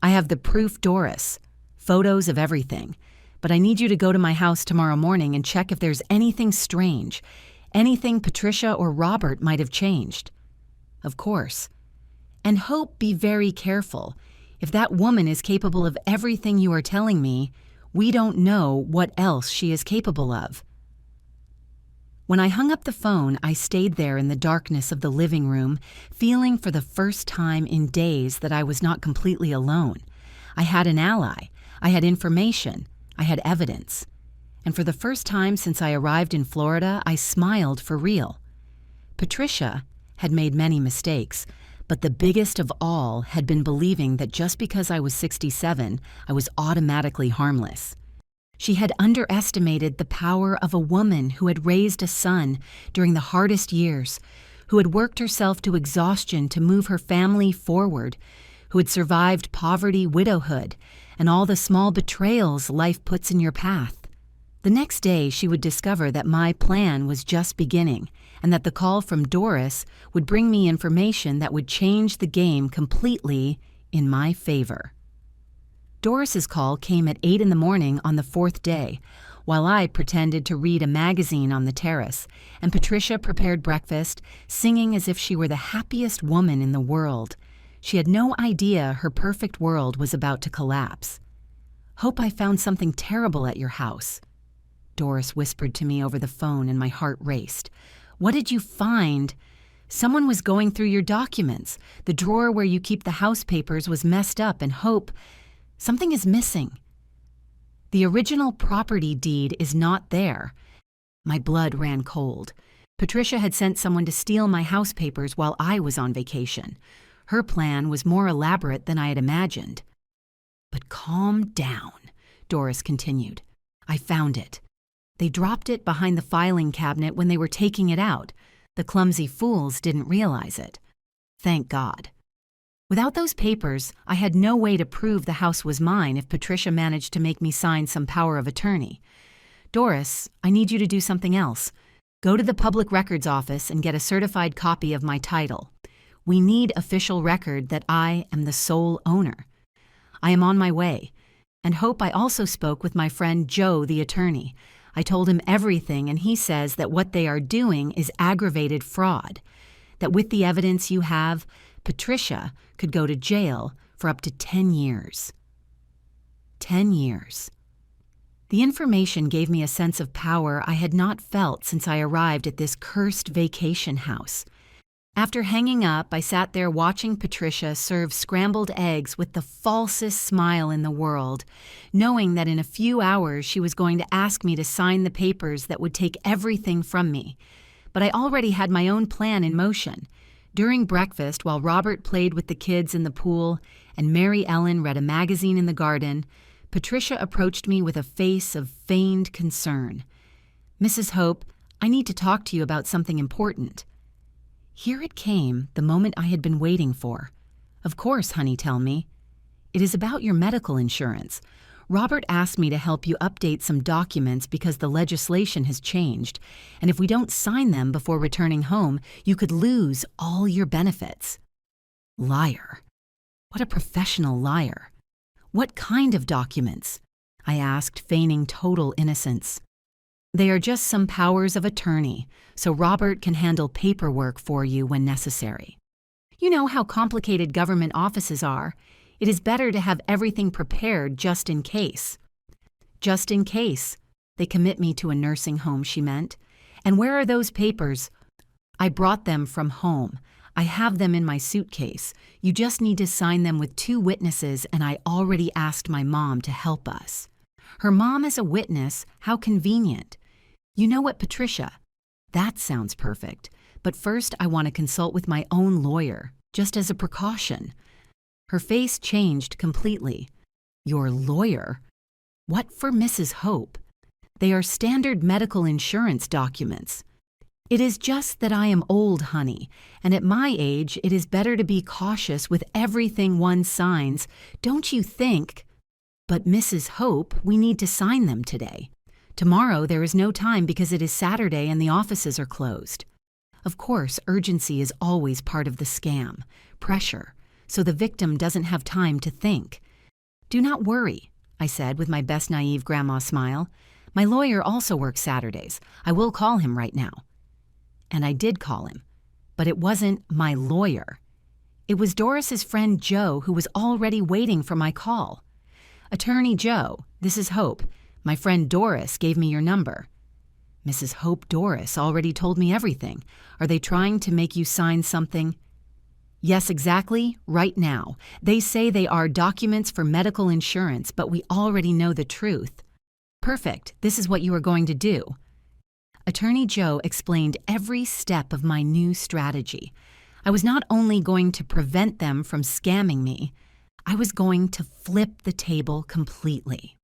"I have the proof, Doris. Photos of everything. But I need you to go to my house tomorrow morning and check if there's anything strange, anything Patricia or Robert might have changed." "Of course. And Hope, be very careful. If that woman is capable of everything you are telling me, we don't know what else she is capable of." When I hung up the phone, I stayed there in the darkness of the living room, feeling for the first time in days that I was not completely alone. I had an ally. I had information. I had evidence. And for the first time since I arrived in Florida, I smiled for real. Patricia had made many mistakes, but the biggest of all had been believing that just because I was 67, I was automatically harmless. She had underestimated the power of a woman who had raised a son during the hardest years, who had worked herself to exhaustion to move her family forward, who had survived poverty, widowhood, and all the small betrayals life puts in your path. The next day, she would discover that my plan was just beginning, and that the call from Doris would bring me information that would change the game completely in my favor. Doris's call came at 8 in the morning on the 4th day, while I pretended to read a magazine on the terrace, and Patricia prepared breakfast, singing as if she were the happiest woman in the world. She had no idea her perfect world was about to collapse. "Hope I found something terrible at your house," Doris whispered to me over the phone, and my heart raced. "What did you find?" "Someone was going through your documents. The drawer where you keep the house papers was messed up, and Hope, something is missing. The original property deed is not there." My blood ran cold. Patricia had sent someone to steal my house papers while I was on vacation. Her plan was more elaborate than I had imagined. "But calm down," Doris continued. "I found it. They dropped it behind the filing cabinet when they were taking it out. The clumsy fools didn't realize it. Thank God. Without those papers, I had no way to prove the house was mine if Patricia managed to make me sign some power of attorney. Doris, I need you to do something else. Go to the Public Records Office and get a certified copy of my title. We need official record that I am the sole owner. I am on my way. And Hope, I also spoke with my friend Joe, the attorney. I told him everything, and he says that what they are doing is aggravated fraud. That with the evidence you have, Patricia could go to jail for up to 10 years. 10 years. The information gave me a sense of power I had not felt since I arrived at this cursed vacation house. After hanging up, I sat there watching Patricia serve scrambled eggs with the falsest smile in the world, knowing that in a few hours she was going to ask me to sign the papers that would take everything from me. But I already had my own plan in motion. During breakfast, while Robert played with the kids in the pool and Mary Ellen read a magazine in the garden, Patricia approached me with a face of feigned concern. "Mrs. Hope, I need to talk to you about something important." Here it came, the moment I had been waiting for. "Of course, honey, tell me." "It is about your medical insurance. Robert asked me to help you update some documents because the legislation has changed, and if we don't sign them before returning home, you could lose all your benefits." Liar. What a professional liar. "What kind of documents?" I asked, feigning total innocence. "They are just some powers of attorney, so Robert can handle paperwork for you when necessary. You know how complicated government offices are. It is better to have everything prepared just in case." "Just in case. They commit me to a nursing home," she meant. "And where are those papers?" "I brought them from home. I have them in my suitcase. You just need to sign them with 2 witnesses, and I already asked my mom to help us." "Her mom is a witness? How convenient." "You know what, Patricia? That sounds perfect. But first I want to consult with my own lawyer, just as a precaution." Her face changed completely. "Your lawyer? What for Mrs. Hope? They are standard medical insurance documents." It is just that I am old, honey, and at my age it is better to be cautious with everything one signs, don't you think? But Mrs. Hope, we need to sign them today. Tomorrow there is no time because it is Saturday and the offices are closed. Of course, urgency is always part of the scam. Pressure, so the victim doesn't have time to think. Do not worry, I said with my best naive grandma smile. My lawyer also works Saturdays. I will call him right now. And I did call him. But it wasn't my lawyer. It was Doris's friend Joe who was already waiting for my call. Attorney Joe, this is Hope. My friend Doris gave me your number. Mrs. Hope Doris already told me everything. Are they trying to make you sign something? Yes, exactly, right now. They say they are documents for medical insurance, but we already know the truth. Perfect, this is what you are going to do. Attorney Joe explained every step of my new strategy. I was not only going to prevent them from scamming me, I was going to flip the table completely.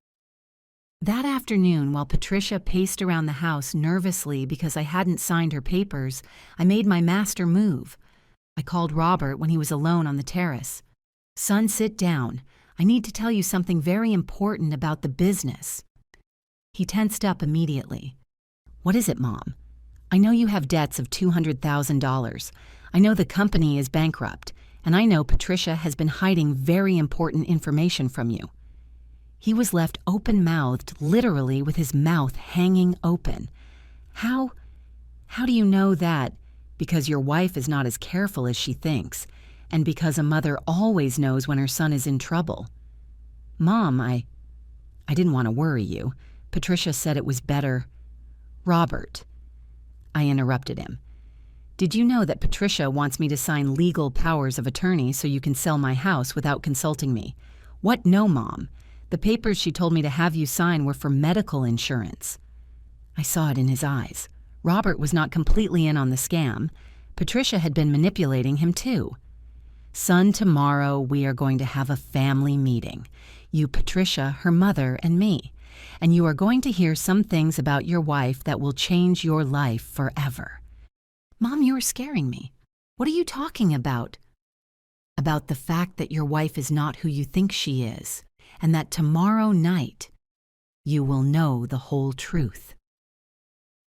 That afternoon, while Patricia paced around the house nervously because I hadn't signed her papers, I made my master move. I called Robert when he was alone on the terrace. Son, sit down. I need to tell you something very important about the business. He tensed up immediately. What is it, Mom? I know you have debts of $200,000. I know the company is bankrupt, and I know Patricia has been hiding very important information from you. He was left open-mouthed, literally with his mouth hanging open. How do you know that? Because your wife is not as careful as she thinks, and because a mother always knows when her son is in trouble. Mom, I didn't want to worry you. Patricia said it was better. Robert, I interrupted him. Did you know that Patricia wants me to sign legal powers of attorney so you can sell my house without consulting me? What? No, Mom. The papers she told me to have you sign were for medical insurance. I saw it in his eyes. Robert was not completely in on the scam. Patricia had been manipulating him too. Son, tomorrow we are going to have a family meeting. You, Patricia, her mother, and me. And you are going to hear some things about your wife that will change your life forever. Mom, you are scaring me. What are you talking about? About the fact that your wife is not who you think she is, and that tomorrow night you will know the whole truth.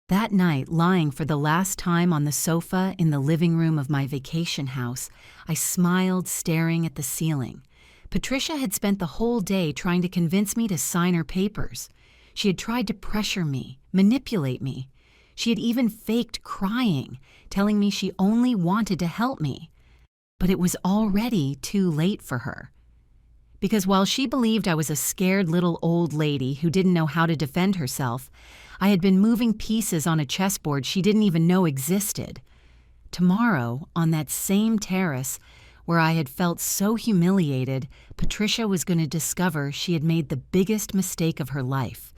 That night, lying for the last time on the sofa in the living room of my vacation house, I smiled, staring at the ceiling. Patricia had spent the whole day trying to convince me to sign her papers. She had tried to pressure me, manipulate me. She had even faked crying, telling me she only wanted to help me. But it was already too late for her. Because while she believed I was a scared little old lady who didn't know how to defend herself, I had been moving pieces on a chessboard she didn't even know existed. Tomorrow, on that same terrace, where I had felt so humiliated, Patricia was going to discover she had made the biggest mistake of her life.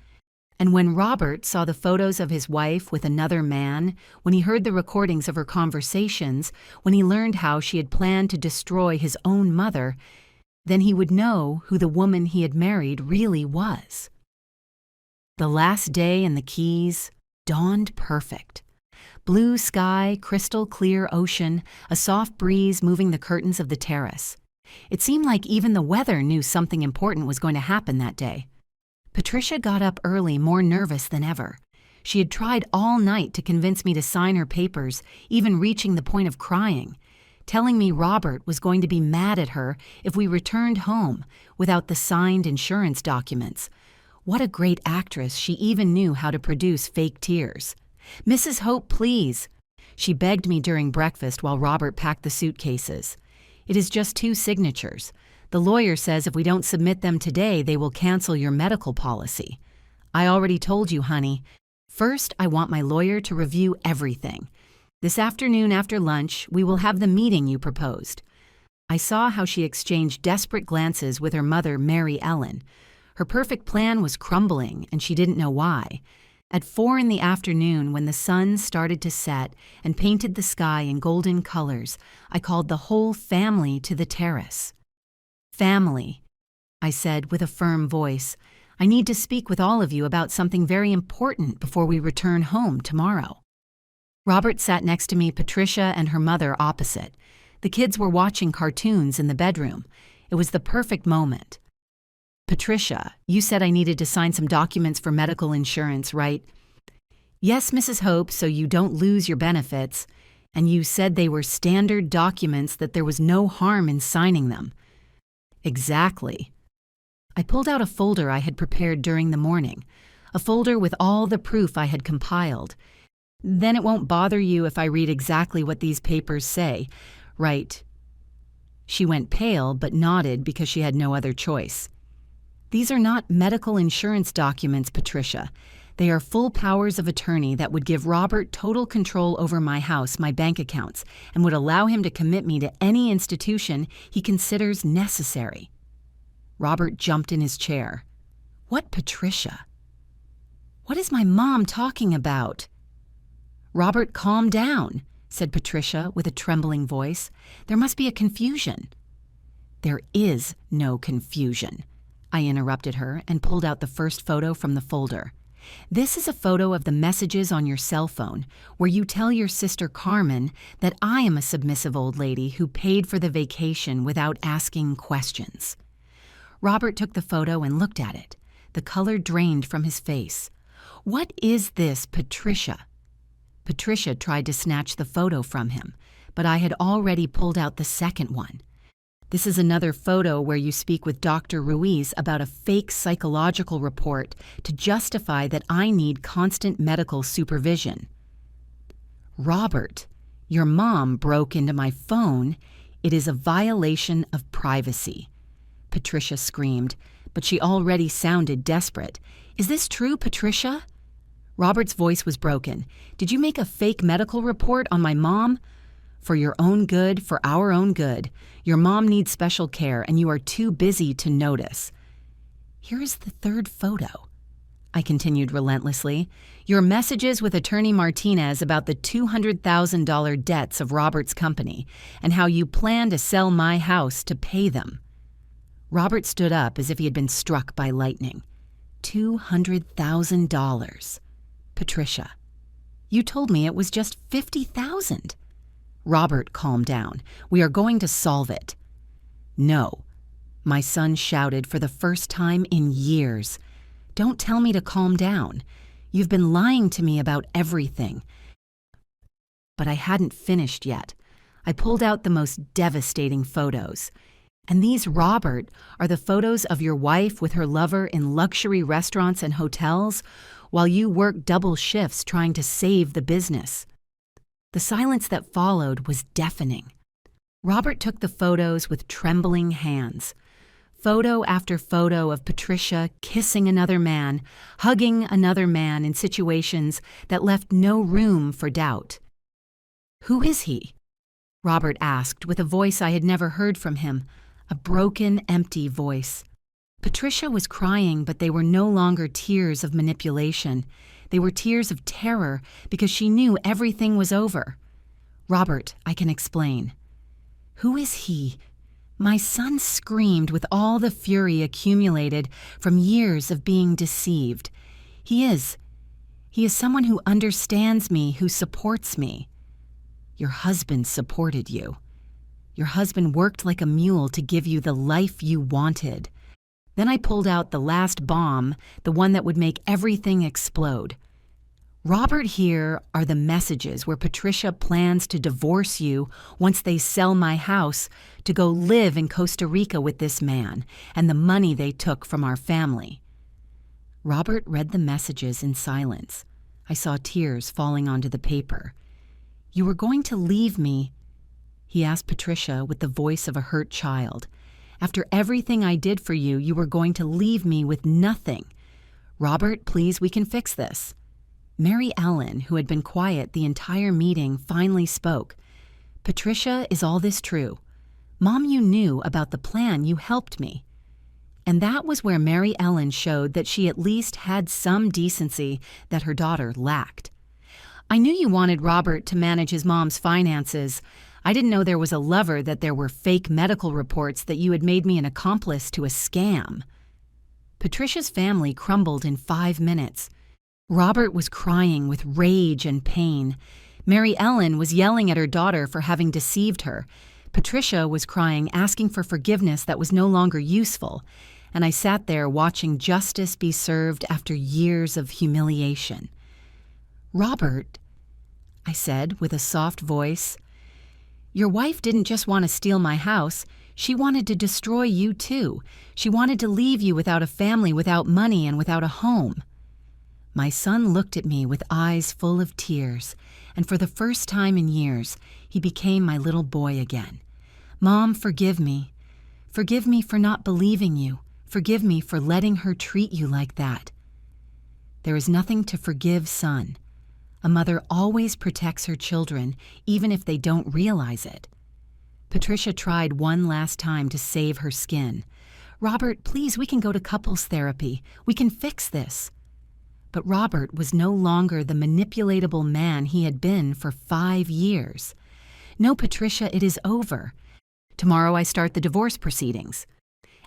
And when Robert saw the photos of his wife with another man, when he heard the recordings of her conversations, when he learned how she had planned to destroy his own mother, then he would know who the woman he had married really was. The last day in the Keys dawned perfect. Blue sky, crystal clear ocean, a soft breeze moving the curtains of the terrace. It seemed like even the weather knew something important was going to happen that day. Patricia got up early, more nervous than ever. She had tried all night to convince me to sign her papers, even reaching the point of crying, telling me Robert was going to be mad at her if we returned home without the signed insurance documents. What a great actress, she even knew how to produce fake tears. Mrs. Hope, please. She begged me during breakfast while Robert packed the suitcases. It is just 2 signatures. The lawyer says if we don't submit them today, they will cancel your medical policy. I already told you, honey. First, I want my lawyer to review everything. This afternoon after lunch, we will have the meeting you proposed. I saw how she exchanged desperate glances with her mother, Mary Ellen. Her perfect plan was crumbling, and she didn't know why. At 4 in the afternoon, when the sun started to set and painted the sky in golden colors, I called the whole family to the terrace. Family, I said with a firm voice, I need to speak with all of you about something very important before we return home tomorrow. Robert sat next to me, Patricia and her mother opposite. The kids were watching cartoons in the bedroom. It was the perfect moment. Patricia, you said I needed to sign some documents for medical insurance, right? Yes, Mrs. Hope, so you don't lose your benefits. And you said they were standard documents, that there was no harm in signing them. Exactly. I pulled out a folder I had prepared during the morning, a folder with all the proof I had compiled. Then it won't bother you if I read exactly what these papers say, right? She went pale but nodded because she had no other choice. These are not medical insurance documents, Patricia. They are full powers of attorney that would give Robert total control over my house, my bank accounts, and would allow him to commit me to any institution he considers necessary. Robert jumped in his chair. What, Patricia? What is my mom talking about? Robert, calm down, said Patricia with a trembling voice. There must be a confusion. There is no confusion, I interrupted her and pulled out the first photo from the folder. This is a photo of the messages on your cell phone where you tell your sister Carmen that I am a submissive old lady who paid for the vacation without asking questions. Robert took the photo and looked at it. The color drained from his face. What is this, Patricia? Patricia tried to snatch the photo from him, but I had already pulled out the second one. This is another photo where you speak with Dr. Ruiz about a fake psychological report to justify that I need constant medical supervision. Robert, your mom broke into my phone. It is a violation of privacy. Patricia screamed, but she already sounded desperate. Is this true, Patricia? Robert's voice was broken. Did you make a fake medical report on my mom? For your own good, for our own good. Your mom needs special care, and you are too busy to notice. Here is the third photo, I continued relentlessly. Your messages with Attorney Martinez about the $200,000 debts of Robert's company and how you plan to sell my house to pay them. Robert stood up as if he had been struck by lightning. $200,000. Patricia, you told me it was just $50,000. Robert, calm down. We are going to solve it. No, my son shouted for the first time in years. Don't tell me to calm down. You've been lying to me about everything. But I hadn't finished yet. I pulled out the most devastating photos. And these, Robert, are the photos of your wife with her lover in luxury restaurants and hotels while you work double shifts trying to save the business. The silence that followed was deafening. Robert took the photos with trembling hands. Photo after photo of Patricia kissing another man, hugging another man in situations that left no room for doubt. Who is he? Robert asked with a voice I had never heard from him, a broken, empty voice. Patricia was crying, but they were no longer tears of manipulation. They were tears of terror because she knew everything was over. Robert, I can explain. Who is he? My son screamed with all the fury accumulated from years of being deceived. He is someone who understands me, who supports me. Your husband supported you. Your husband worked like a mule to give you the life you wanted. Then I pulled out the last bomb, the one that would make everything explode. Robert, here are the messages where Patricia plans to divorce you once they sell my house to go live in Costa Rica with this man and the money they took from our family. Robert read the messages in silence. I saw tears falling onto the paper. You were going to leave me, he asked Patricia with the voice of a hurt child. After everything I did for you, you were going to leave me with nothing. Robert, please, we can fix this. Mary Ellen, who had been quiet the entire meeting, finally spoke. Patricia, is all this true? Mom, you knew about the plan. You helped me. And that was where Mary Ellen showed that she at least had some decency that her daughter lacked. I knew you wanted Robert to manage his mom's finances. I didn't know there was a lover, that there were fake medical reports, that you had made me an accomplice to a scam. Patricia's family crumbled in 5 minutes. Robert was crying with rage and pain. Mary Ellen was yelling at her daughter for having deceived her. Patricia was crying, asking for forgiveness that was no longer useful, and I sat there watching justice be served after years of humiliation. "Robert," I said with a soft voice, "your wife didn't just want to steal my house. She wanted to destroy you too. She wanted to leave you without a family, without money, and without a home." My son looked at me with eyes full of tears, and for the first time in years, he became my little boy again. "Mom, forgive me. Forgive me for not believing you. Forgive me for letting her treat you like that." There is nothing to forgive, son. A mother always protects her children, even if they don't realize it. Patricia tried one last time to save her skin. "Robert, please, we can go to couples therapy. We can fix this." But Robert was no longer the manipulatable man he had been for 5 years. "No, Patricia, it is over. Tomorrow I start the divorce proceedings."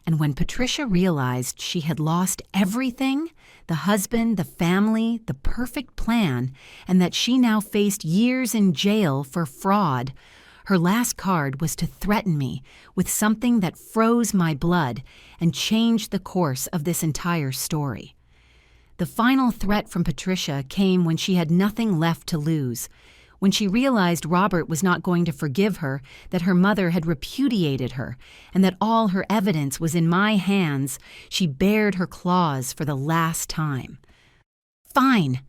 And when Patricia realized she had lost everything, the husband, the family, the perfect plan, and that she now faced years in jail for fraud, her last card was to threaten me with something that froze my blood and changed the course of this entire story. The final threat from Patricia came when she had nothing left to lose, when she realized Robert was not going to forgive her, that her mother had repudiated her, and that all her evidence was in my hands. She bared her claws for the last time. "Fine,"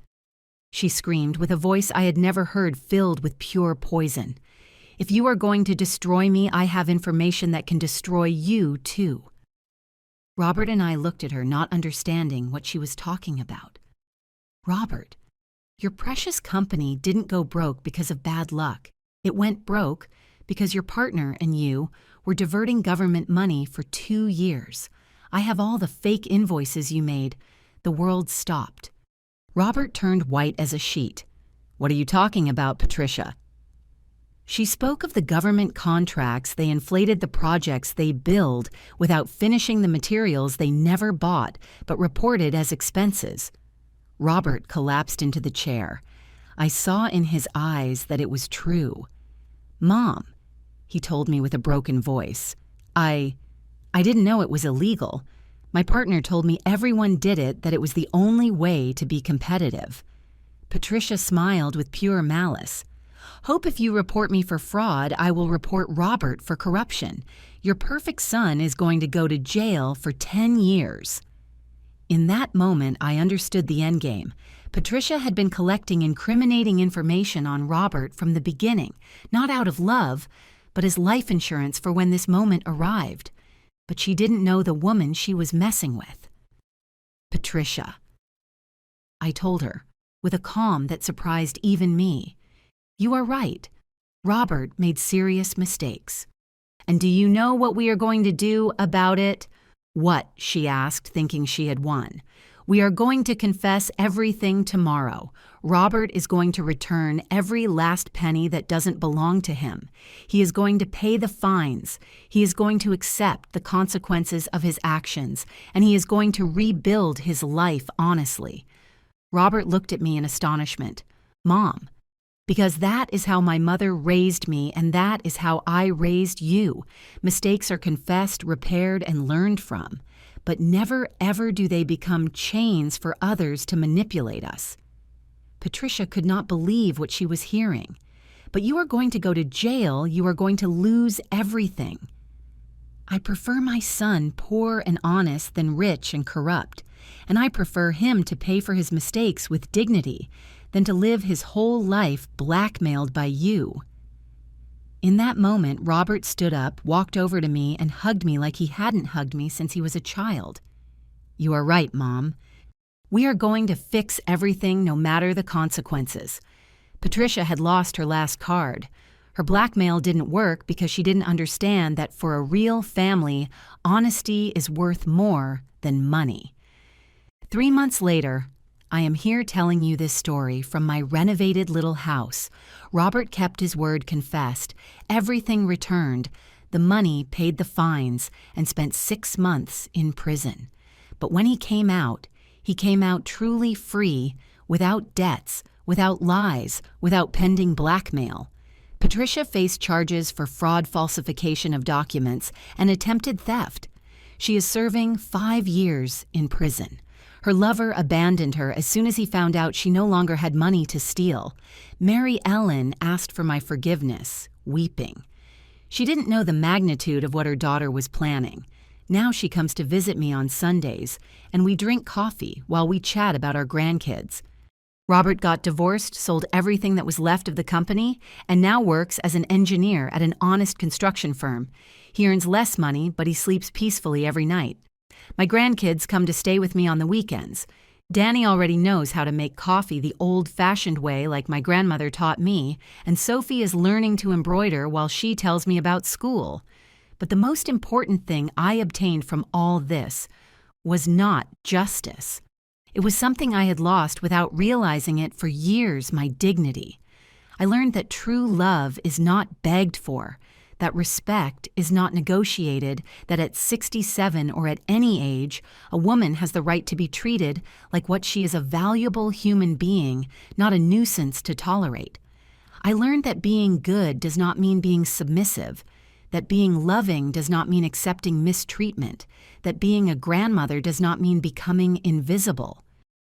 she screamed with a voice I had never heard filled with pure poison. "If you are going to destroy me, I have information that can destroy you too." Robert and I looked at her, not understanding what she was talking about. "Robert, your precious company didn't go broke because of bad luck. It went broke because your partner and you were diverting government money for 2 years. I have all the fake invoices you made. The world stopped." Robert turned white as a sheet. "What are you talking about, Patricia?" She spoke of the government contracts they inflated, the projects they billed without finishing, the materials they never bought but reported as expenses. Robert collapsed into the chair. I saw in his eyes that it was true. "Mom," he told me with a broken voice, I didn't know it was illegal. My partner told me everyone did it, that it was the only way to be competitive." Patricia smiled with pure malice. "Hope if you report me for fraud, I will report Robert for corruption. Your perfect son is going to go to jail for 10 years. In that moment, I understood the endgame. Patricia had been collecting incriminating information on Robert from the beginning, not out of love, but as life insurance for when this moment arrived. But she didn't know the woman she was messing with. "Patricia," I told her, with a calm that surprised even me, "you are right. Robert made serious mistakes. And do you know what we are going to do about it?" "What?" she asked, thinking she had won. "We are going to confess everything tomorrow. Robert is going to return every last penny that doesn't belong to him. He is going to pay the fines. He is going to accept the consequences of his actions, and he is going to rebuild his life honestly." Robert looked at me in astonishment. "Mom, because that is how my mother raised me, and that is how I raised you. Mistakes are confessed, repaired, and learned from. But never ever do they become chains for others to manipulate us." Patricia could not believe what she was hearing. "But you are going to go to jail. You are going to lose everything." "I prefer my son poor and honest than rich and corrupt, and I prefer him to pay for his mistakes with dignity than to live his whole life blackmailed by you." In that moment, Robert stood up, walked over to me, and hugged me like he hadn't hugged me since he was a child. "You are right, Mom. We are going to fix everything, no matter the consequences." Patricia had lost her last card. Her blackmail didn't work because she didn't understand that for a real family, honesty is worth more than money. 3 months later, I am here telling you this story from my renovated little house. Robert kept his word, confessed, everything returned, the money paid the fines, and spent 6 months in prison. But when he came out truly free, without debts, without lies, without pending blackmail. Patricia faced charges for fraud, falsification of documents, and attempted theft. She is serving 5 years in prison. Her lover abandoned her as soon as he found out she no longer had money to steal. Mary Ellen asked for my forgiveness, weeping. She didn't know the magnitude of what her daughter was planning. Now she comes to visit me on Sundays, and we drink coffee while we chat about our grandkids. Robert got divorced, sold everything that was left of the company, and now works as an engineer at an honest construction firm. He earns less money, but he sleeps peacefully every night. My grandkids come to stay with me on the weekends. Danny already knows how to make coffee the old-fashioned way like my grandmother taught me, and Sophie is learning to embroider while she tells me about school. But the most important thing I obtained from all this was not justice. It was something I had lost without realizing it for years, my dignity. I learned that true love is not begged for, that respect is not negotiated, that at 67 or at any age, a woman has the right to be treated like what she is, a valuable human being, not a nuisance to tolerate. I learned that being good does not mean being submissive, that being loving does not mean accepting mistreatment, that being a grandmother does not mean becoming invisible.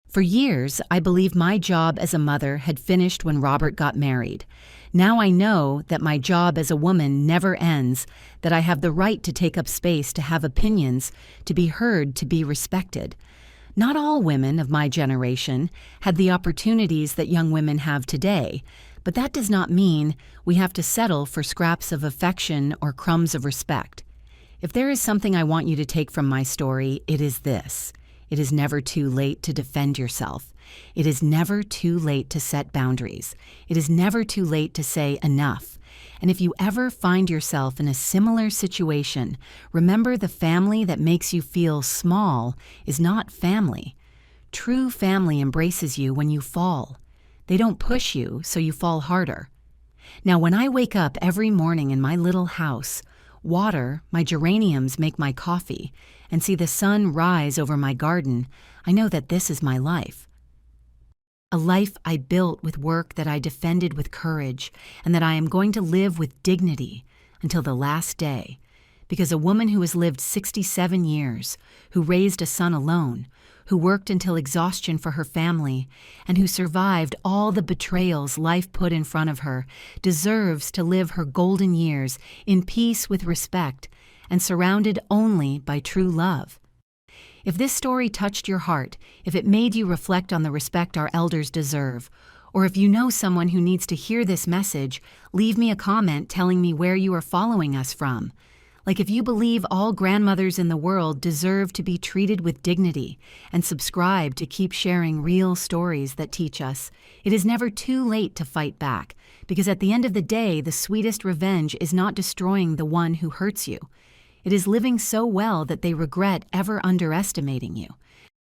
For years, I believed my job as a mother had finished when Robert got married. Now I know that my job as a woman never ends, that I have the right to take up space, to have opinions, to be heard, to be respected. Not all women of my generation had the opportunities that young women have today, but that does not mean we have to settle for scraps of affection or crumbs of respect. If there is something I want you to take from my story, it is this. It is never too late to defend yourself. It is never too late to set boundaries. It is never too late to say enough. And if you ever find yourself in a similar situation, remember the family that makes you feel small is not family. True family embraces you when you fall. They don't push you so you fall harder. Now, when I wake up every morning in my little house, water my geraniums, make my coffee, and see the sun rise over my garden, I know that this is my life. A life I built with work that I defended with courage, and that I am going to live with dignity until the last day. Because a woman who has lived 67 years, who raised a son alone, who worked until exhaustion for her family, and who survived all the betrayals life put in front of her, deserves to live her golden years in peace with respect and surrounded only by true love. If this story touched your heart, if it made you reflect on the respect our elders deserve, or if you know someone who needs to hear this message, leave me a comment telling me where you are following us from. Like if you believe all grandmothers in the world deserve to be treated with dignity, and subscribe to keep sharing real stories that teach us, it is never too late to fight back, because at the end of the day, the sweetest revenge is not destroying the one who hurts you. It is living so well that they regret ever underestimating you.